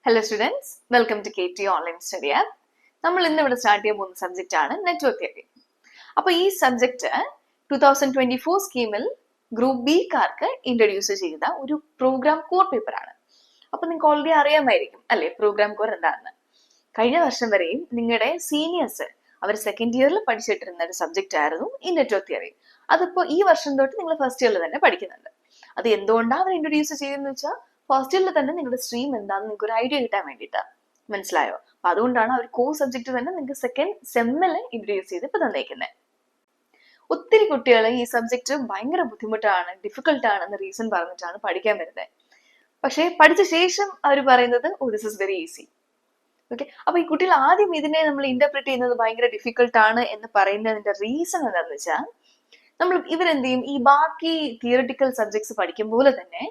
Hello students, welcome to KT Online Study App. നമ്മൾ ഇന്ന് ഇവിടെ സ്റ്റാർട്ട് ചെയ്യാൻ പോകുന്ന സബ്ജക്റ്റ് ആണ് നെറ്റ്വർക്ക് തിയറി. അപ്പോൾ ഈ സബ്ജക്റ്റ് 2024 സ്കീമിൽ ഗ്രൂപ്പ് ബി കാർക്ക് ഇൻട്രൊഡ്യൂസ് ചെയ്ത ഒരു പ്രോഗ്രാം കോർ പേപ്പർ ആണ്. അപ്പോൾ നിങ്ങൾക്ക് ഓൾറെഡി അറിയാമായിരിക്കും അല്ലേ പ്രോഗ്രാം കോർ എന്താണെന്ന്. കഴിഞ്ഞ വർഷം വരെയും നിങ്ങളുടെ സീനിയേഴ്സ് അവർ സെക്കൻഡ് ഇയറിൽ പഠിച്ചിട്ടിരുന്ന ഒരു സബ്ജക്റ്റ് ആയിരുന്നു ഈ നെറ്റ്വർക്ക് തിയറി. അതിപ്പോൾ ഈ വർഷം തൊട്ട് നിങ്ങൾ ഫസ്റ്റ് ഇയറിൽ തന്നെ പഠിക്കുന്നുണ്ട്. അത് എന്തുകൊണ്ടാണ് അവർ ഇൻട്രൊഡ്യൂസ് ചെയ്തതെന്ന് വെച്ചാൽ ഫസ്റ്റ് ഇയറിൽ തന്നെ നിങ്ങളുടെ സ്ട്രീം എന്താണെന്ന് നിങ്ങൾക്ക് ഒരു ഐഡിയ കിട്ടാൻ വേണ്ടിയിട്ടാണ്. മനസ്സിലായോ? അപ്പൊ അതുകൊണ്ടാണ് അവർ കോർ സബ്ജക്ട് തന്നെ നിങ്ങൾക്ക് സെക്കൻഡ് സെമ്മിൽ ഇൻട്രൊഡ്യൂസ് ചെയ്ത് ഇപ്പൊ തന്നേക്കുന്നത്. ഒത്തിരി കുട്ടികൾ ഈ സബ്ജക്ട് ഭയങ്കര ബുദ്ധിമുട്ടാണ്, ഡിഫിക്കൽട്ടാണ് എന്ന റീസൺ പറഞ്ഞിട്ടാണ് പഠിക്കാൻ വരുന്നത്. പക്ഷെ പഠിച്ച ശേഷം അവർ പറയുന്നത് this is very easy. Okay, അപ്പൊ ഈ കുട്ടികൾ ആദ്യം ഇതിനെ നമ്മൾ ഇന്റർപ്രിറ്റ് ചെയ്യുന്നത് ഭയങ്കര ഡിഫിക്കൽട്ടാണ് എന്ന് പറയുന്നതിന്റെ റീസൺ എന്താണെന്ന് വെച്ചാൽ നമ്മൾ ഇവരെന്ത് ചെയ്യും, ഈ ബാക്കി തിയറിറ്റിക്കൽ സബ്ജക്ട്സ് പഠിക്കും പോലെ തന്നെ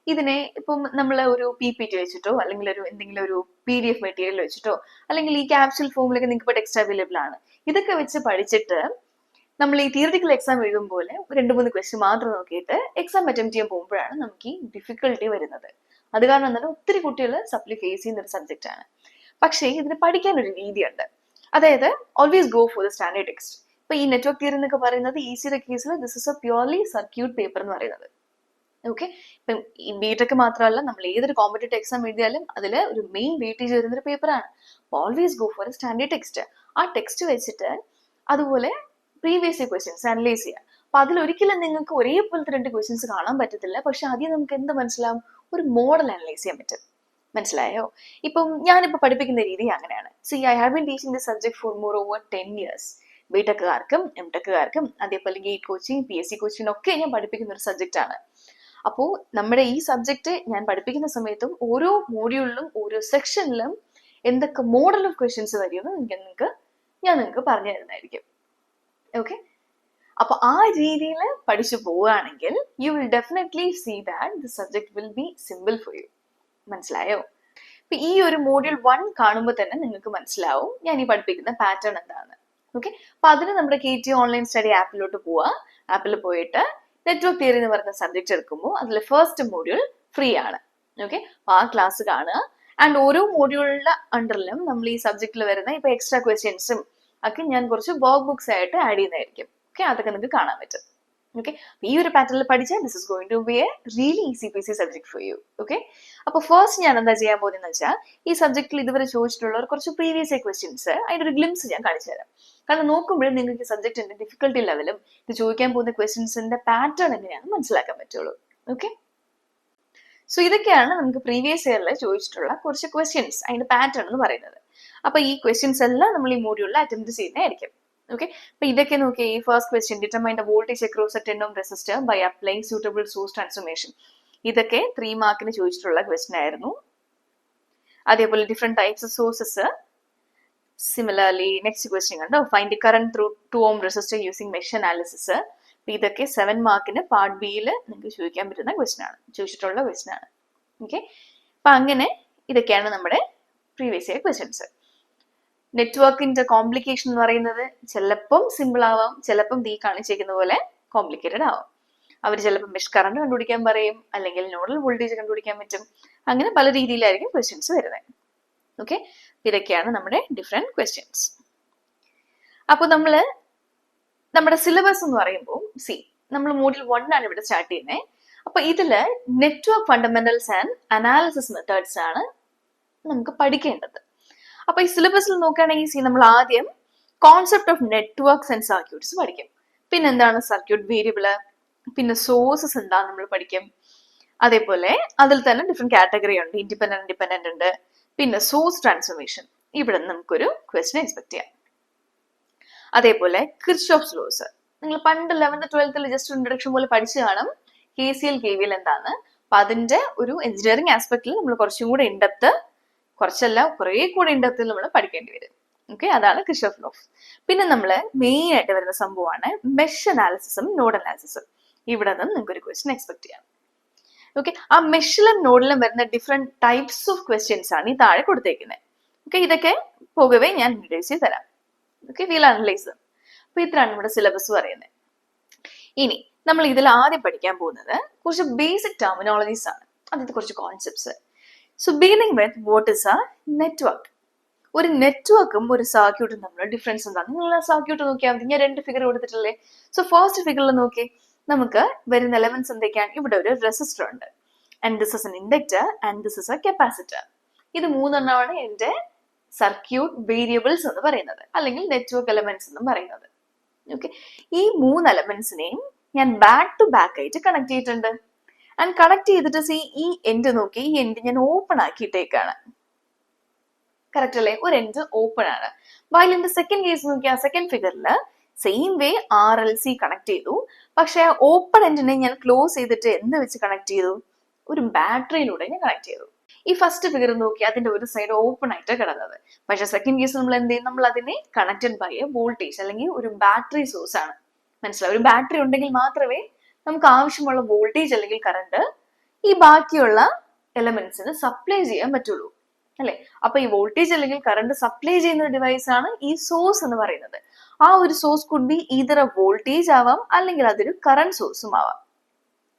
ഇതിനെ ഇപ്പം നമ്മൾ ഒരു PPT വെച്ചിട്ടോ അല്ലെങ്കിൽ എന്തെങ്കിലും ഒരു PDF മെറ്റീരിയൽ വെച്ചിട്ടോ അല്ലെങ്കിൽ ഈ ക്യാപ്സ്യൂൾ ഫോമിലൊക്കെ നിങ്ങൾക്ക് ഇപ്പോൾ ടെക്സ്റ്റ് അവൈലബിൾ ആണ്, ഇതൊക്കെ വെച്ച് പഠിച്ചിട്ട് നമ്മൾ ഈ തിയറിറ്റിക്കൽ എക്സാം എഴുതും പോലെ 2-3 ക്വസ്റ്റ്യൻ മാത്രം നോക്കിയിട്ട് എക്സാം അറ്റംപ്റ്റ് ചെയ്യാൻ പോകുമ്പോഴാണ് നമുക്ക് ഈ ഡിഫിക്കൽട്ടി വരുന്നത്. അത് കാരണം എന്താണ് ഒത്തിരി കുട്ടികൾ സപ്ലി ഫേസ് ചെയ്യുന്ന ഒരു സബ്ജക്റ്റ് ആണ്. പക്ഷേ ഇതിന് പഠിക്കാൻ ഒരു രീതിയുണ്ട്. അതായത് always go for the standard text. ഇപ്പൊ ഈ നെറ്റ്വർക്ക് തിയറി എന്നൊക്കെ പറയുന്നത് ഈസിയുടെ കേസിൽ this is A purely circuit paper എന്ന് പറയുന്നത്. ഓക്കെ, ഇപ്പം ഈ ബിടെക് മാത്രമല്ല നമ്മൾ ഏതൊരു കോമ്പറ്റേറ്റീവ് എക്സാം എഴുതിയാലും അതിൽ ഒരു മെയിൻ വെയിറ്റേജ് വരുന്ന ഒരു പേപ്പറാണ്. Always go four A standard text. ആ ടെക്സ്റ്റ് വെച്ചിട്ട് അതുപോലെ പ്രീവിയസ് ക്വസ്റ്റ്യൻസ് അനലൈസ് ചെയ്യുക. അപ്പൊ അതിലൊരിക്കലും നിങ്ങൾക്ക് ഒരേപോലത്തെ 2 ക്വസ്റ്റ്യൻസ് കാണാൻ പറ്റത്തില്ല. പക്ഷെ ആദ്യം നമുക്ക് എന്ത് മനസ്സിലാവും, ഒരു മോഡൽ അനലൈസ് ചെയ്യാൻ പറ്റും. മനസ്സിലായോ? ഇപ്പം ഞാനിപ്പോൾ പഠിപ്പിക്കുന്ന രീതി അങ്ങനെയാണ്. I have been teaching this subject for more over 10 years. ബിടെക്കുകാർക്കും എംടെക്കുകാർക്കും അതേപോലെ ഗേറ്റ് കോച്ചിങ് PSC കോച്ചിങ്ങിനൊക്കെ ഞാൻ പഠിപ്പിക്കുന്ന ഒരു സബ്ജക്റ്റ് ആണ്. അപ്പോൾ നമ്മുടെ ഈ സബ്ജക്റ്റ് ഞാൻ പഠിപ്പിക്കുന്ന സമയത്തും ഓരോ മോഡ്യൂളിലും ഓരോ സെക്ഷനിലും എന്തൊക്കെ മോഡൽ ഓഫ് ക്വസ്റ്റ്യൻസ് വരുമെന്ന് ഞാൻ നിങ്ങൾക്ക് പറഞ്ഞു തരുന്നതായിരിക്കും. ഓക്കെ, അപ്പൊ ആ രീതിയിൽ പഠിച്ചു പോവുകയാണെങ്കിൽ you will definitely see that the subject will be simple for you. മനസ്സിലായോ? ഇപ്പൊ ഈ ഒരു മോഡ്യൂൾ 1 കാണുമ്പോൾ തന്നെ നിങ്ങൾക്ക് മനസ്സിലാവും ഞാൻ ഈ പഠിപ്പിക്കുന്ന പാറ്റേൺ എന്താണ്. ഓക്കെ, അപ്പൊ അതിന് നമ്മുടെ KT ഓൺലൈൻ സ്റ്റഡി ആപ്പിലോട്ട് പോവുക. ആപ്പിൽ പോയിട്ട് നെറ്റ്വർക്ക് തിയറി എന്ന് പറയുന്ന സബ്ജക്ട് എടുക്കുമ്പോൾ അതിൽ ഫസ്റ്റ് മോഡ്യൂൾ ഫ്രീ ആണ്. ഓക്കെ, അപ്പൊ ആ ക്ലാസ് കാണുക. ആൻഡ് ഓരോ മോഡ്യൂളിന്റെ അണ്ടറിലും നമ്മൾ ഈ സബ്ജക്റ്റിൽ വരുന്ന ഇപ്പൊ എക്സ്ട്രാ ക്വസ്റ്റ്യൻസും ഒക്കെ ഞാൻ കുറച്ച് വർക്ക് ബുക്സ് ആയിട്ട് ആഡ് ചെയ്യുന്നതായിരിക്കും. ഓക്കെ, അതൊക്കെ നിങ്ങൾക്ക് കാണാൻ പറ്റും. ഓക്കെ, ഈ ഒരു പാറ്റേണിൽ പഠിച്ചാൽ this is going to be a really easy peasy subject for you. Okay, അപ്പൊ ഫസ്റ്റ് ഞാൻ എന്താ ചെയ്യാൻ പോകുന്നതെന്ന് വെച്ചാൽ ഈ സബ്ജക്റ്റിൽ ഇതുവരെ ചോദിച്ചിട്ടുള്ള കുറച്ച് പ്രീവിയസ് ക്വസ്റ്റ്യൻസ് അതിന്റെ ഒരു ഗ്ലിംസ് ഞാൻ കാണിച്ചു തരാം. കാരണം നോക്കുമ്പോഴും നിങ്ങൾക്ക് സബ്ജക്റ്റിന്റെ ഡിഫിക്കൽട്ടി ലെവലും ഇത് ചോദിക്കാൻ പോകുന്ന ക്വസ്റ്റ്യൻസിന്റെ പാറ്റേൺ എങ്ങനെയാണെന്ന് മനസ്സിലാക്കാൻ പറ്റുള്ളൂ. ഓക്കെ, സോ ഇതൊക്കെയാണ് നമുക്ക് പ്രീവിയസ് ഇയറിൽ ചോദിച്ചിട്ടുള്ള കുറച്ച് ക്വസ്റ്റ്യൻസ് അതിന്റെ പാറ്റേൺ എന്ന് പറയുന്നത്. അപ്പൊ ഈ ക്വസ്റ്റ്യൻസ് എല്ലാം നമ്മൾ ഈ മോഡ്യൂളിൽ അറ്റംപ്റ്റ് ചെയ്യുന്നതായിരിക്കും. ഓക്കെ, അപ്പൊ ഇതൊക്കെ നോക്കിയാൽ ഈ first question determine the voltage across a 10 ohm resistor by applying suitable source transformation. ഇതൊക്കെ 3 മാർക്കിന് ചോദിച്ചിട്ടുള്ള ക്വസ്റ്റ്യൻ ആയിരുന്നു. അതേപോലെ different types of sources. Similarly next question കണ്ടോ, find the current through 2 ohm resistor using mesh analysis. ഇതൊക്കെ 7 മാർക്കിന് part ബിയിൽ നിങ്ങൾക്ക് ചോദിക്കാൻ പറ്റുന്ന ചോദിച്ചിട്ടുള്ള ക്വസ്റ്റ്യൻ ആണ്. ഓക്കെ, അപ്പൊ അങ്ങനെ ഇതൊക്കെയാണ് നമ്മുടെ പ്രീവിയസ് ഇയർ ക്വസ്റ്റ്യൻസ്. നെറ്റ്വർക്കിന്റെ കോംപ്ലിക്കേഷൻ എന്ന് പറയുന്നത് ചിലപ്പം സിമ്പിൾ ആവാം, ചിലപ്പം ഈ കാണിച്ചേക്കുന്ന പോലെ കോംപ്ലിക്കേറ്റഡ് ആവാം. അവർ ചിലപ്പോൾ മെഷ് കറണ്ട് കണ്ടുപിടിക്കാൻ പറയും, അല്ലെങ്കിൽ നോഡൽ വോൾട്ടേജ് കണ്ടുപിടിക്കാൻ പറ്റും. അങ്ങനെ പല രീതിയിലായിരിക്കും ക്വസ്റ്റ്യൻസ് വരുന്നത്. ഓക്കെ, ഇതൊക്കെയാണ് നമ്മുടെ ഡിഫറെന്റ് ക്വസ്റ്റ്യൻസ്. അപ്പോൾ നമ്മുടെ സിലബസ് എന്ന് പറയുമ്പോൾ നമ്മൾ മോഡ്യൂൾ 1 ആണ് ഇവിടെ സ്റ്റാർട്ട് ചെയ്യുന്നത്. അപ്പൊ ഇതില് network fundamentals and analysis methods ആണ് നമുക്ക് പഠിക്കേണ്ടത്. അപ്പൊ ഈ സിലബസിൽ നോക്കുകയാണെങ്കിൽ നമ്മൾ ആദ്യം concept of networks and circuits പഠിക്കും. പിന്നെ എന്താണ് സർക്യൂട്ട് വേരിയബിള്, പിന്നെ സോഴ്സസ് എന്താന്ന് നമ്മൾ പഠിക്കും. അതേപോലെ അതിൽ തന്നെ ഡിഫറെന്റ് കാറ്റഗറി ഉണ്ട്, ഡിപെൻഡന്റ് ഉണ്ട്. പിന്നെ സോഴ്സ് ട്രാൻസ്ഫോർമേഷൻ, ഇവിടെ നമുക്കൊരു ക്വസ്റ്റ്യൻ എക്സ്പെക്ട് ചെയ്യാം. അതേപോലെ കിർച്ചോഫ്സ് ലോസ് നിങ്ങൾ പണ്ട് 11th 12th ജസ്റ്റ് ഇൻട്രൊഡക്ഷൻ പോലെ പഠിച്ചു കാണും. KCL KVL എന്താണ്. അപ്പൊ അതിന്റെ ഒരു എഞ്ചിനീയറിംഗ് ആസ്പെക്റ്റിൽ നമ്മൾ കുറച്ചും കൂടെ ഇൻഡെപ്ത്, കുറച്ചല്ല കുറെ കൂടെ ഇൻഡെപ്തിൽ നമ്മൾ പഠിക്കേണ്ടി വരും. ഓക്കെ, അതാണ് കിർച്ചോഫ് ലോസ്. പിന്നെ നമ്മൾ മെയിൻ ആയിട്ട് വരുന്ന സംഭവമാണ് മെഷ് അനാലിസിസും നോഡ് അനാലിസിസും. ഇവിടെ നിന്ന് നിങ്ങൾക്ക് ഒരു ക്വസ്റ്റ്യൻ എക്സ്പെക്ട് ചെയ്യാം. ഓക്കെ, ആ മെഷിലും നോഡിലും വരുന്ന ഡിഫറെന്റ് ടൈപ്സ് ഓഫ് ക്വസ്റ്റ്യൻസ് ആണ് ഈ താഴെ കൊടുത്തേക്കുന്നത്. ഓക്കെ, ഇതൊക്കെ പോകവേ ഞാൻ ഇൻട്രൊഡ്യൂസ് ചെയ്ത് തരാം. Okay, wheel analyse. അപ്പൊ ഇത്രയാണ് നമ്മുടെ സിലബസ് പറയുന്നത്. ഇനി നമ്മൾ ഇതിൽ ആദ്യം പഠിക്കാൻ പോകുന്നത് കുറച്ച് ബേസിക് ടെർമിനോളജീസ് ആണ്. അതിന്റെ കുറച്ച് concepts. So beginning with what is A network. ഒരു നെറ്റ്വർക്കും ഒരു സർക്യൂട്ടും തമ്മിലുള്ള ഡിഫറൻസ് എന്താണ്? നിങ്ങൾ ആ സർക്യൂട്ട് നോക്കിയാൽ മതി. ഞാൻ 2 ഫിഗർ കൊടുത്തിട്ടില്ലേ? സോ ഫസ്റ്റ് ഫിഗറിൽ നോക്കി, നമുക്ക് വരുന്ന എലമെന്റ്സ് എന്തൊക്കെയാണ്? ഇവിടെ ഒരു റെസിസ്റ്റർ ഉണ്ട്, and this is an inductor, and this is A capacitor. ഇത് 3 എന്റെ സർക്യൂട്ട് വേരിയബിൾസ് എന്ന് പറയുന്നത്, അല്ലെങ്കിൽ നെറ്റ്വർക്ക് എലമെന്റ്സ് എന്നും പറയുന്നത്. ഓക്കെ, ഈ 3 എലമെന്റ്സിനെയും ഞാൻ ബാക്ക് ടു ബാക്ക് ആയിട്ട് കണക്ട് ചെയ്തിട്ടുണ്ട്. ആൻഡ് കണക്ട് ചെയ്തിട്ട് ഈ എൻഡ് നോക്കി, ഈ എൻഡ് ഞാൻ ഓപ്പൺ ആക്കിയിട്ടേക്കാണ്. കറക്റ്റ് അല്ലേ? ഒരു എൻഡ് ഓപ്പൺ ആണ്. While in the second case നോക്കിയാൽ, സെക്കൻഡ് ഫിഗറിൽ സെയിം വേ RLC കണക്ട് ചെയ്തു. പക്ഷെ ഓപ്പൺ എൻഡിനെ ഞാൻ ക്ലോസ് ചെയ്തിട്ട് എന്ത് വെച്ച് കണക്ട് ചെയ്തു? ഒരു ബാറ്ററിയിലൂടെ ഞാൻ കണക്ട് ചെയ്തു. ഈ ഫസ്റ്റ് ഫിഗർ നോക്കി, അതിന്റെ ഒരു സൈഡ് ഓപ്പൺ ആയിട്ട് കിടന്നത്. പക്ഷെ സെക്കൻഡ് കേസ് നമ്മൾ എന്ത് ചെയ്യും? നമ്മൾ അതിനെ കണക്റ്റഡ് ബൈ എ വോൾട്ടേജ്, അല്ലെങ്കിൽ ഒരു ബാറ്ററി സോഴ്സ് ആണ്. മനസ്സിലാവും? ഒരു ബാറ്ററി ഉണ്ടെങ്കിൽ മാത്രമേ നമുക്ക് ആവശ്യമുള്ള വോൾട്ടേജ് അല്ലെങ്കിൽ കറണ്ട് ഈ ബാക്കിയുള്ള എലമെന്റ്സിന് സപ്ലൈ ചെയ്യാൻ പറ്റുള്ളൂ, അല്ലെ? അപ്പൊ ഈ വോൾട്ടേജ് അല്ലെങ്കിൽ കറണ്ട് സപ്ലൈ ചെയ്യുന്ന ഡിവൈസ് ആണ് ഈ സോഴ്സ് എന്ന് പറയുന്നത്. ആ ഒരു source could be either A voltage ആവാം, അല്ലെങ്കിൽ അതൊരു കറണ്ട് സോഴ്സും ആവാം.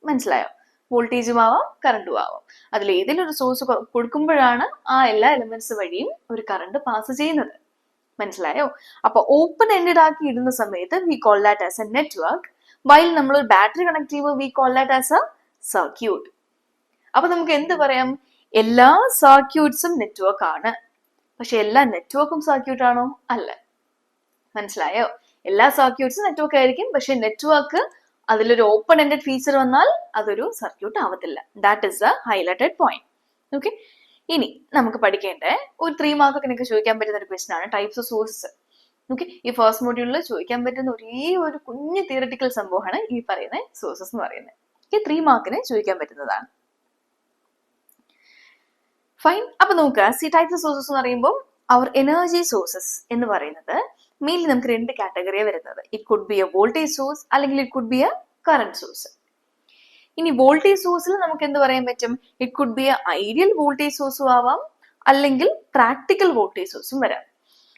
മനസ്സിലായോ? വോൾട്ടേജും ആവാം, കറണ്ടും ആവാം. അതിൽ ഏതെങ്കിലും ഒരു സോഴ്സ് കൊടുക്കുമ്പോഴാണ് ആ എല്ലാ എലമെന്റ്സ് വഴിയും ഒരു കറണ്ട് പാസ് ചെയ്യുന്നത്. മനസ്സിലായോ? അപ്പൊ ഓപ്പൺ എൻഡഡ് ആക്കി ഇടുന്ന സമയത്ത് we call that as A network, while നമ്മൾ ഒരു ബാറ്ററി കണക്ട് ചെയ്യുമ്പോൾ we call that as A circuit. അപ്പൊ നമുക്ക് എന്ത് പറയാം? എല്ലാ സർക്യൂട്ട്സും നെറ്റ്വർക്ക് ആണ്. പക്ഷെ എല്ലാ നെറ്റ്വർക്കും സർക്യൂട്ട് ആണോ? അല്ല. മനസ്സിലായോ? എല്ലാ സർക്യൂട്ട്സും നെറ്റ്വർക്ക് ആയിരിക്കും, പക്ഷെ നെറ്റ്വർക്ക് അതിലൊരു ഓപ്പൺ എൻഡഡ് ഫീച്ചർ വന്നാൽ അതൊരു സർക്യൂട്ട് ആവത്തില്ല. That is the highlighted point. Okay, ഇനി നമുക്ക് പഠിക്കേണ്ട ഒരു 3 മാർക്കൊക്കെ നിങ്ങൾക്ക് ചോദിക്കാൻ പറ്റുന്ന ഒരു ക്വസ്റ്റൻ ആണ് ടൈപ്സ് ഓഫ് സോഴ്സസ്. ഓക്കെ, ഈ ഫസ്റ്റ് മോഡ്യൂളിൽ ചോദിക്കാൻ പറ്റുന്ന ഒരേ ഒരു കുഞ്ഞു തിയററ്റിക്കൽ സംഭവമാണ് ഈ പറയുന്ന സോഴ്സസ് എന്ന് പറയുന്നത്. ഈ 3 മാർക്കിന് ചോദിക്കാൻ പറ്റുന്നതാണ്. ഫൈൻ. അപ്പൊ നോക്കുക, ടൈപ്സ് ഓഫ് സോഴ്സസ് എന്ന് പറയുമ്പോൾ അവർ എനർജി സോഴ്സസ് എന്ന് പറയുന്നത് മെയിൻലി നമുക്ക് 2 കാറ്റഗറിയാണ് വരുന്നത്. It could be a voltage source, അല്ലെങ്കിൽ it could be a current source. ഇനി വോൾട്ടേജ് സോഴ്സിൽ നമുക്ക് എന്ത് പറയാൻ പറ്റും? It could be a ideal voltage സോഴ്സും ആവാം, അല്ലെങ്കിൽ പ്രാക്ടിക്കൽ വോൾട്ടേജ് സോഴ്സും വരാം.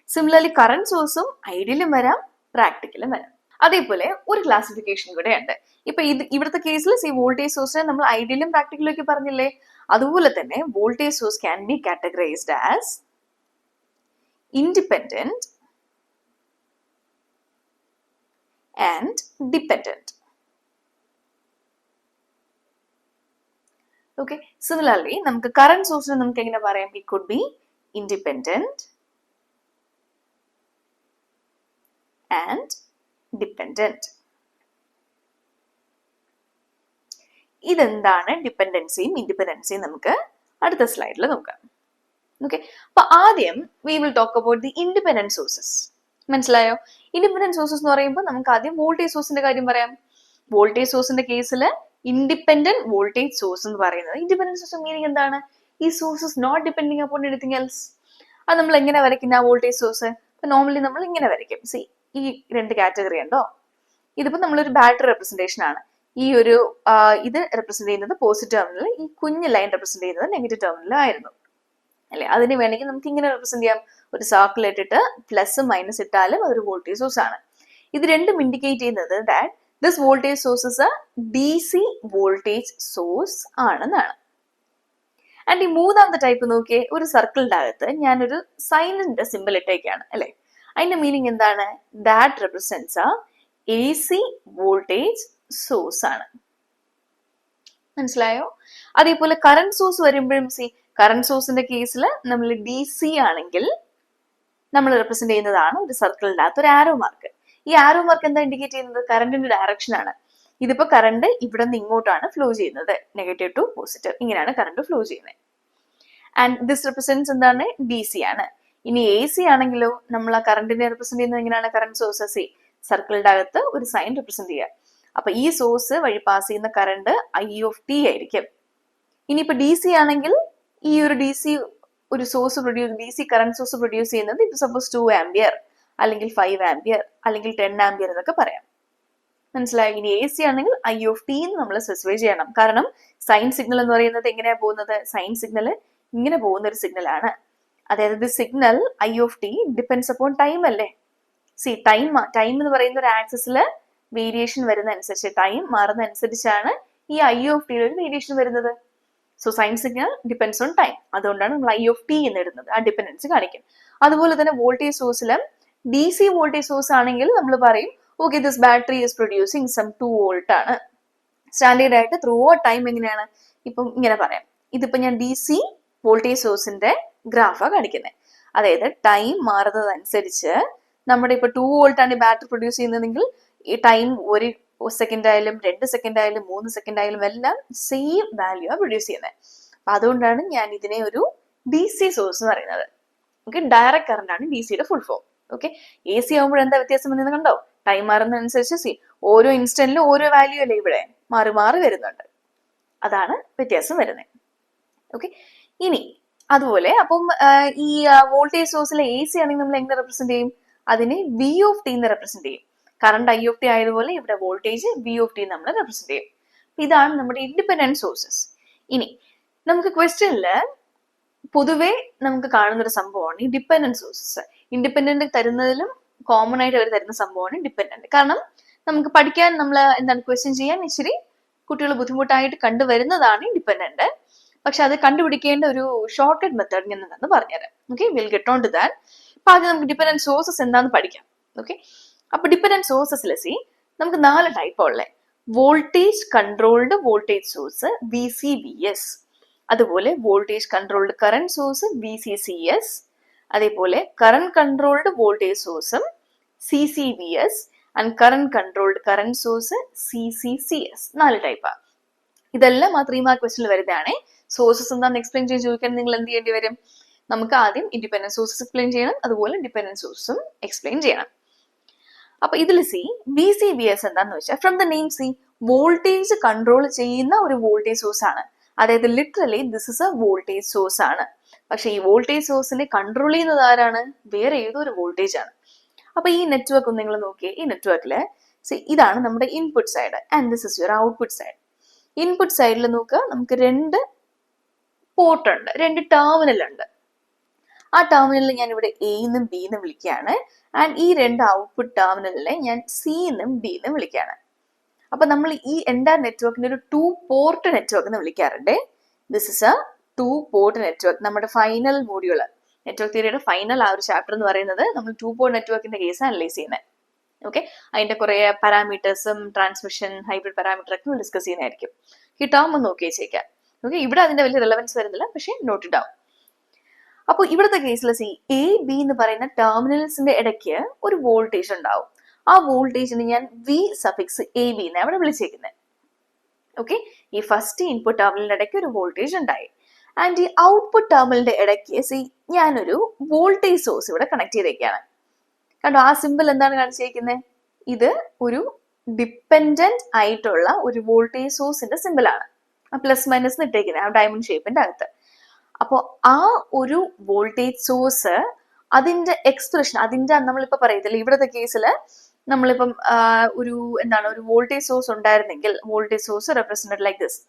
സിമിലർലി കറന്റ് സോഴ്സും ഐഡിയലും വരാം, പ്രാക്ടിക്കലും വരാം. അതേപോലെ ഒരു ക്ലാസിഫിക്കേഷൻ കൂടെ ഉണ്ട്. ഇപ്പൊ ഇവിടുത്തെ കേസിൽ വോൾട്ടേജ് സോഴ്സിനെ നമ്മൾ ഐഡിയലും പ്രാക്ടിക്കലും ഒക്കെ പറഞ്ഞില്ലേ? അതുപോലെ തന്നെ voltage source can be categorised as independent and dependent. Okay, similarly നമുക്ക് current source നമുക്ക് എങ്ങനെ പറയാം? It could be independent and dependent. ഇതെന്താണ് ഡിപെൻഡൻസിയും ഇൻഡിപെൻഡൻസിയും നമുക്ക് അടുത്ത സ്ലൈഡിൽ നോക്കാം. ഓക്കെ, അപ്പൊ ആദ്യം we will talk about the independent sources. മനസ്സിലായോ? ഇൻഡിപെൻഡന്റ് സോഴ്സസ് എന്ന് പറയുമ്പോൾ നമുക്ക് ആദ്യം വോൾട്ടേജ് സോഴ്സിന്റെ കാര്യം പറയാം. വോൾട്ടേജ് സോഴ്സിന്റെ കേസിൽ ഇൻഡിപെൻഡന്റ് വോൾട്ടേജ് സോഴ്സ് എന്ന് പറയുന്നത്, ഇൻഡിപെൻഡന്റ് സോഴ്സ് മീനിങ് എന്താണ്? ഈ sources not depending upon anything else. അത് നമ്മൾ എങ്ങനെ വരയ്ക്കുന്ന വോൾട്ടേജ് സോഴ്സ്? നോർമലി നമ്മൾ ഇങ്ങനെ വരയ്ക്കും. ഈ 2 കാറ്റഗറി ഉണ്ടോ? ഇതിപ്പോ നമ്മളൊരു ബാറ്ററി റെപ്രസെന്റേഷൻ ആണ്. ഈ ഒരു ഇത് റെപ്രസെന്റ് ചെയ്യുന്നത് പോസിറ്റീവ് ടെർമിനൽ, ഈ കുഞ്ഞ് ലൈൻ റെപ്രസെന്റ് ചെയ്യുന്നത് നെഗറ്റീവ് ടെർമിനൽ ആയിരുന്നു, അല്ലെ? അതിന് വേണമെങ്കിൽ നമുക്ക് ഇങ്ങനെ റെപ്രസെന്റ് ചെയ്യാം. ഒരു സർക്കിൾ ഇട്ടിട്ട് പ്ലസ് മൈനസ് ഇട്ടാലും അതൊരു വോൾട്ടേജ് സോഴ്സ് ആണ്. ഇത് രണ്ടും ഇൻഡിക്കേറ്റ് ചെയ്യുന്നത് that this voltage source is A DC voltage source ആണെന്നാണ്. ആൻഡ് ഈ മൂന്നാമത്തെ ടൈപ്പ് നോക്കിയേ, ഒരു സർക്കിളിന്റെ അകത്ത് ഞാനൊരു സൈനിന്റെ സിമ്പിൾ ഇട്ടേക്കാണ്, അല്ലെ? അതിന്റെ മീനിങ് എന്താണ്? That represents A AC voltage source ആണ്. മനസ്സിലായോ? അതേപോലെ കറന്റ് സോഴ്സ് വരുമ്പോഴും കറന്റ് സോഴ്സിന്റെ കേസിൽ നമ്മൾ DC ആണെങ്കിൽ നമ്മൾ റെപ്രസെന്റ് ചെയ്യുന്നതാണ് ഒരു സർക്കിളിന്റെ അകത്ത് ഒരു ആരോ മാർക്ക്. ഈ ആരോ മാർക്ക് എന്താ ഇൻഡിക്കേറ്റ് ചെയ്യുന്നത്? കറന്റിന്റെ ഡയറക്ഷൻ ആണ്. ഇതിപ്പോ കറണ്ട് ഇവിടെ നിന്ന് ഇങ്ങോട്ടാണ് ഫ്ലോ ചെയ്യുന്നത്, നെഗറ്റീവ് ടു പോസിറ്റീവ്, ഇങ്ങനെയാണ് കറണ്ട് ഫ്ലോ ചെയ്യുന്നത്. ആൻഡ് ദിസ് റെപ്രസെന്റ്സ് എന്താണ്? DC ആണ്. ഇനി AC ആണെങ്കിലോ നമ്മൾ ആ കറണ്ടിനെ റെപ്രസെന്റ് ചെയ്യുന്നത് എങ്ങനെയാണ്? കറന്റ് സോഴ്സ് സർക്കിളിന്റെ അകത്ത് ഒരു സൈൻ റെപ്രസെന്റ് ചെയ്യുക. അപ്പൊ ഈ സോഴ്സ് വഴി പാസ് ചെയ്യുന്ന കറണ്ട് I ആയിരിക്കും. ഇനിയിപ്പോ DC ആണെങ്കിൽ ഈ ഒരു DC കറന്റ് സോഴ്സ് പ്രൊഡ്യൂസ് ചെയ്യുന്നത് ഇപ്പൊ സപ്പോസ് 2 ആംപിയർ, അല്ലെങ്കിൽ 5 ആംപിയർ, അല്ലെങ്കിൽ 10 ആംപിയർ എന്നൊക്കെ പറയാം. മനസ്സിലായി? ഇനി AC ആണെങ്കിൽ I എന്ന് നമ്മൾ സ്പെസിഫൈ ചെയ്യണം. കാരണം സൈൻ സിഗ്നൽ എന്ന് പറയുന്നത് എങ്ങനെയാ പോകുന്നത്? സൈൻ സിഗ്നൽ ഇങ്ങനെ പോകുന്ന ഒരു സിഗ്നൽ ആണ്. അതായത് signal I depends upon time അല്ലേ? ടൈം എന്ന് പറയുന്ന ഒരു ആക്സിസിൽ വേരിയേഷൻ വരുന്ന അനുസരിച്ച്, ടൈം മാറുന്ന അനുസരിച്ചാണ് ഈ I ഒരു വേരിയേഷൻ വരുന്നത്. So sine signal depends on time. അതുകൊണ്ടാണ് നമ്മൾ ഐ ഓഫ് ടി എന്ന് ഇടുന്നത്. ആ ഡിപ്പെൻഡൻസി കാണിക്കും. അതുപോലെ തന്നെ വോൾട്ടേജ് സോഴ്സിലും DC വോൾട്ടേജ് സോഴ്സ് ആണെങ്കിൽ നമ്മൾ പറയും okay this battery is producing some 2 volt ആണ്. സ്റ്റാൻഡേർഡ് ആയിട്ട് ത്രൂ ഔട്ട് ടൈം എങ്ങനെയാണ്, ഇപ്പം ഇങ്ങനെ പറയാം. ഇതിപ്പോ ഞാൻ DC വോൾട്ടേജ് സോഴ്സിന്റെ ഗ്രാഫാണ് കാണിക്കുന്നത്. അതായത് ടൈം മാറുന്നതനുസരിച്ച് നമ്മുടെ ഇപ്പൊ 2 വോൾട്ട് ആണ് ബാറ്ററി പ്രൊഡ്യൂസ് ചെയ്യുന്നതെങ്കിൽ ഈ ടൈം 1 സെക്കൻഡ് ആയാലും 2 സെക്കൻഡ് ആയാലും 3 സെക്കൻഡ് ആയാലും എല്ലാം സെയിം വാല്യൂ ആണ് പ്രൊഡ്യൂസ് ചെയ്യുന്നത്. അപ്പൊ അതുകൊണ്ടാണ് ഞാൻ ഇതിനെ ഒരു DC സോഴ്സ് എന്ന് പറയുന്നത്. ഓക്കെ, ഡയറക്റ്റ് കറണ്ട് ആണ് DCയുടെ ഫുൾ ഫോം. ഓക്കെ, AC ആകുമ്പോൾ എന്താ വ്യത്യാസം വന്നത് കണ്ടോ? ടൈം മാറുന്നതനുസരിച്ച് ഓരോ ഇൻസ്റ്റന്റിലും ഓരോ വാല്യൂ അല്ലേ ഇവിടെ മാറി മാറി വരുന്നുണ്ട്. അതാണ് വ്യത്യാസം വരുന്നത്. ഓക്കെ, ഇനി അതുപോലെ അപ്പം ഈ വോൾട്ടേജ് സോഴ്സിലെ AC ആണെങ്കിൽ നമ്മൾ എങ്ങനെ റെപ്രസെന്റ് ചെയ്യും? അതിനെ V ഓഫ് ടി എന്ന് റെപ്രസെന്റ് ചെയ്യും. കറണ്ട് I ഓഫ് ടി ആയതുപോലെ ഇവിടെ വോൾട്ടേജ് V ഓഫ് ടി നമ്മൾ റെപ്രസെന്റ് ചെയ്യും. ഇതാണ് നമ്മുടെ ഇൻഡിപെൻഡന്റ് സോഴ്സസ്. ഇനി നമുക്ക് ക്വസ്റ്റ്യനില് പൊതുവെ നമുക്ക് കാണുന്ന ഒരു സംഭവമാണ് ഈ ഡിപ്പെൻഡന്റ് സോഴ്സസ്. ഇൻഡിപെൻഡന്റ് തരുന്നതിലും കോമൺ ആയിട്ട് അവർ തരുന്ന സംഭവമാണ് ഡിപ്പെൻഡന്റ്. കാരണം നമുക്ക് പഠിക്കാൻ നമ്മൾ എന്താണ് ക്വസ്റ്റ്യൻ ചെയ്യാൻ ഇച്ചിരി കുട്ടികൾ ബുദ്ധിമുട്ടായിട്ട് കണ്ടുവരുന്നതാണ് ഇൻഡിപെൻഡന്റ്. പക്ഷെ അത് കണ്ടുപിടിക്കേണ്ട ഒരു ഷോർട്ട് കട്ട് മെത്തേഡ് ഞാൻ എന്താണെന്ന് പറഞ്ഞുതരാം. Okay, will get on to that. അപ്പൊ ആദ്യം നമുക്ക് ഡിപ്പെൻഡന്റ് സോഴ്സസ് എന്താണെന്ന് പഠിക്കാം. ഓക്കെ, അപ്പൊ ഡിപ്പെൻഡന്റ് സോഴ്സസിൽ നമുക്ക് 4 ടൈപ്പ് ഉള്ളത്. Voltage controlled voltage source VCVS, അതുപോലെ voltage controlled current source VCCS, അതേപോലെ കറന്റ് കൺട്രോൾഡ് വോൾട്ടേജ് സോഴ്സും CCVS and current controlled current source CCCS. 4 ടൈപ്പാണ്. ഇതെല്ലാം ആ 3 മാർക്ക് ക്വസ്റ്റ്യനിൽ വരുന്നതാണ്. സോഴ്സസ് എന്താണെന്ന് എക്സ്പ്ലെയിൻ ചെയ്ത് ചോദിക്കാൻ നിങ്ങൾ എന്ത് ചെയ്യേണ്ടി വരും? നമുക്ക് ആദ്യം ഇൻഡിപെൻഡന്റ് സോഴ്സസ് എക്സ്പ്ലെയിൻ ചെയ്യണം, അതുപോലെ ഡിപെൻഡന്റ് സോഴ്സും എക്സ്പ്ലെയിൻ ചെയ്യണം. അപ്പൊ ഇതിൽ VCVS എന്താന്ന് വെച്ചാൽ from the name voltage control ചെയ്യുന്ന ഒരു വോൾട്ടേജ് സോഴ്സ് ആണ്. അതായത് literally this is a voltage source ആണ്. പക്ഷെ ഈ വോൾട്ടേജ് സോഴ്സിനെ കൺട്രോൾ ചെയ്യുന്നത് ആരാണ്? വേറെ ഏതോ ഒരു വോൾട്ടേജ് ആണ്. അപ്പൊ ഈ നെറ്റ്വർക്ക് ഒന്ന് നിങ്ങൾ നോക്കിയേ. ഈ നെറ്റ്വർക്കില് ഇതാണ് നമ്മുടെ input side and this is your output side. Input സൈഡിൽ നോക്കുക, നമുക്ക് 2 പോർട്ട് ഉണ്ട്, 2 ടെർമിനൽ ഉണ്ട്. ആ ടെർമിനലിൽ ഞാൻ ഇവിടെ A എന്നും B എന്നും വിളിക്കുകയാണ്. ആൻഡ് ഈ 2 ഔട്ട്പുട്ട് ടെർമിനലിനെ ഞാൻ C എന്നും D എന്നും വിളിക്കുകയാണ്. അപ്പൊ നമ്മൾ ഈ എൻറ്റയർ നെറ്റ്വർക്കിനെ ഒരു 2 പോർട്ട് നെറ്റ്വർക്ക് എന്ന് വിളിക്കാറുണ്ട്. This is A 2 port network. നമ്മുടെ ഫൈനൽ മോഡ്യൂള്, നെറ്റ്വർക്ക് തിയറിയുടെ ഫൈനൽ ആ ഒരു ചാപ്റ്റർ എന്ന് പറയുന്നത് നമ്മൾ 2 പോർട്ട് നെറ്റ്വർക്കിന്റെ കേസ് അനലൈസ് ചെയ്യുന്നത്. ഓക്കെ, അതിന്റെ കുറെ പാരാമീറ്റേഴ്സും ട്രാൻസ്മിഷൻ ഹൈബ്രിഡ് പാരാമീറ്റർ ഒക്കെ ഡിസ്കസ് ചെയ്യുന്നതായിരിക്കും. ഈ ടേം ഒന്ന് നോക്കി വെച്ചേക്കാം. ഓക്കെ, ഇവിടെ അതിന്റെ വലിയ റിലവൻസ് വരുന്നില്ല, പക്ഷെ നോട്ട് ഇറ്റ് ഡൗൺ. അപ്പൊ ഇവിടുത്തെ കേസിൽ AB എന്ന് പറയുന്ന ടെർമിനൽസിന്റെ ഇടയ്ക്ക് ഒരു വോൾട്ടേജ് ഉണ്ടാവും. ആ വോൾട്ടേജിന് ഞാൻ V സഫിക്സ് AB എന്ന് അവിടെ വിളിച്ചേക്കുന്നത്. ഓക്കെ, ഈ ഫസ്റ്റ് ഇൻപുട്ട് ടെർമിനലിന്റെ ഇടയ്ക്ക് ഒരു വോൾട്ടേജ് ഉണ്ടായി. ആൻഡ് ഈ ഔട്ട്പുട്ട് ടെർമിനലിന്റെ ഇടയ്ക്ക് ഞാനൊരു വോൾട്ടേജ് സോഴ്സ് ഇവിടെ കണക്ട് ചെയ്തേക്കാണ്. കണ്ടോ, ആ സിമ്പിൾ എന്താണ് കാണിച്ചിരിക്കുന്നത്? ഇത് ഒരു ഡിപ്പെൻഡന്റ് ആയിട്ടുള്ള ഒരു വോൾട്ടേജ് സോഴ്സിന്റെ സിമ്പിൾ ആണ്. ആ പ്ലസ് മൈനസ് ഇട്ടേക്കുന്നത് ആ ഡയമണ്ട് ഷേപ്പിന്റെ അകത്ത്. അപ്പോൾ ആ ഒരു വോൾട്ടേജ് സോഴ്സ് അതിന്റെ എക്സ്പ്രഷൻ, അതിന്റെ നമ്മളിപ്പോ പറയത്തില്ല, ഇവിടുത്തെ കേസിൽ നമ്മളിപ്പം ഒരു ഒരു വോൾട്ടേജ് സോഴ്സ് ഉണ്ടായിരുന്നെങ്കിൽ voltage source represented like this.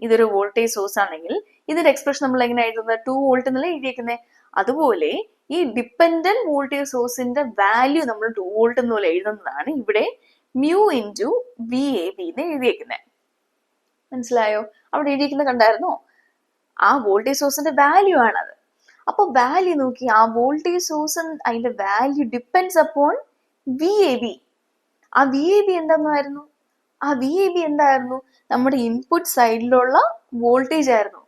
ഇതൊരു വോൾട്ടേജ് സോഴ്സ് ആണെങ്കിൽ ഇതിന്റെ എക്സ്പ്രഷൻ നമ്മൾ എങ്ങനെ എഴുതുന്നത്? 2 വോൾട്ട് എന്നല്ലേ എഴുതിയേക്കുന്നത്. അതുപോലെ ഈ ഡിപ്പെൻഡന്റ് വോൾട്ടേജ് സോഴ്സിന്റെ വാല്യൂ നമ്മൾ 2 വോൾട്ട് എന്നുള്ള എഴുതുന്നതാണ് ഇവിടെ mu into VAB എന്ന് എഴുതിയേക്കുന്നത്. മനസ്സിലായോ? അവിടെ എഴുതിയിരിക്കുന്നത് കണ്ടായിരുന്നോ? ആ വോൾട്ടേജ് സോഴ്സിന്റെ വാല്യൂ ആണത്. അപ്പൊ വാല്യൂ നോക്കി, ആ വോൾട്ടേജ് സോഴ്സ് അതിന്റെ വാല്യൂ ഡിപ്പെൻഡ്സ് അപ്പോൺ VAB. ആ VAB എന്തായിരുന്നു? ആ VAB എന്തായിരുന്നു? നമ്മുടെ ഇൻപുട്ട് സൈഡിലുള്ള വോൾട്ടേജ് ആയിരുന്നു.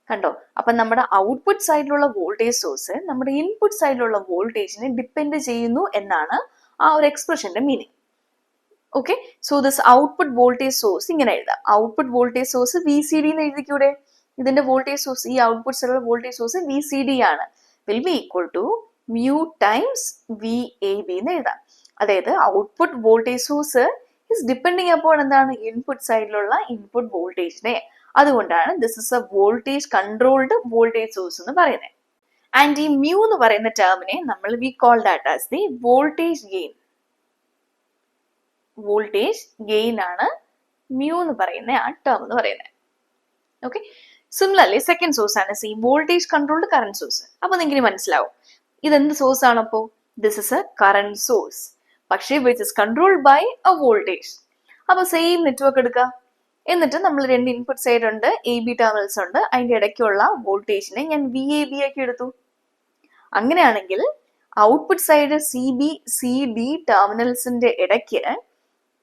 കണ്ടോ, അപ്പൊ നമ്മുടെ ഔട്ട്പുട്ട് സൈഡിലുള്ള വോൾട്ടേജ് സോഴ്സ് നമ്മുടെ ഇൻപുട്ട് സൈഡിലുള്ള വോൾട്ടേജിനെ ഡിപ്പെൻഡ് ചെയ്യുന്നു എന്നാണ് ആ ഒരു എക്സ്പ്രഷന്റെ meaning. Okay, so this output voltage source ഇങ്ങനെ എഴുതാം. ഔട്ട്പുട്ട് വോൾട്ടേജ് സോഴ്സ് VCD എന്ന് എഴുതിക്കൂടെ? ഇതിന്റെ വോൾട്ടേജ് സോഴ്സ്, ഈ ഔട്ട്പുട്ട് സൈഡിലുള്ള വോൾട്ടേജ് സോഴ്സ് VCD ആണ്. Will be equal to mu times VAB എന്ന് എഴുതാം. അതായത് output voltage source is depending upon എന്താണ്? ഇൻപുട്ട് സൈഡിലുള്ള ഇൻപുട്ട് വോൾട്ടേജിനെ. അതുകൊണ്ടാണ് this is a voltage controlled voltage source എന്ന് പറയുന്നത്. ആൻഡ് ഈ mu എന്ന് പറയുന്ന ടേമിനെ നമ്മൾ we call that as the voltage gain. Voltage gain ആണ് mu എന്ന് പറയുന്ന ആ ടേം എന്ന് പറയുന്നത്. ഓക്കെ, സിമിലർലി സെക്കൻഡ് സോഴ്സ് ആണ് വോൾട്ടേജ് കൺട്രോൾഡ് കറന്റ് സോഴ്സ്. അപ്പൊ നിങ്ങൾക്ക് മനസ്സിലാവും ഇതെന്ത് സോഴ്സ് ആണ്? അപ്പോ this is a current source, പക്ഷേ which is controlled by a voltage. അപ്പൊ സെയിം നെറ്റ്വർക്ക് എടുക്കുക. എന്നിട്ട് നമ്മൾ രണ്ട് ഇൻപുട്ട് സൈഡ് ഉണ്ട്, എ ബി ടെർമിനൽസ് ഉണ്ട്, അതിന്റെ ഇടയ്ക്കുള്ള വോൾട്ടേജിനെ ഞാൻ വി എ ബി ആക്കി എടുത്തു. അങ്ങനെയാണെങ്കിൽ output side C B C D ടെർമിനൽസിന്റെ ഇടയ്ക്ക്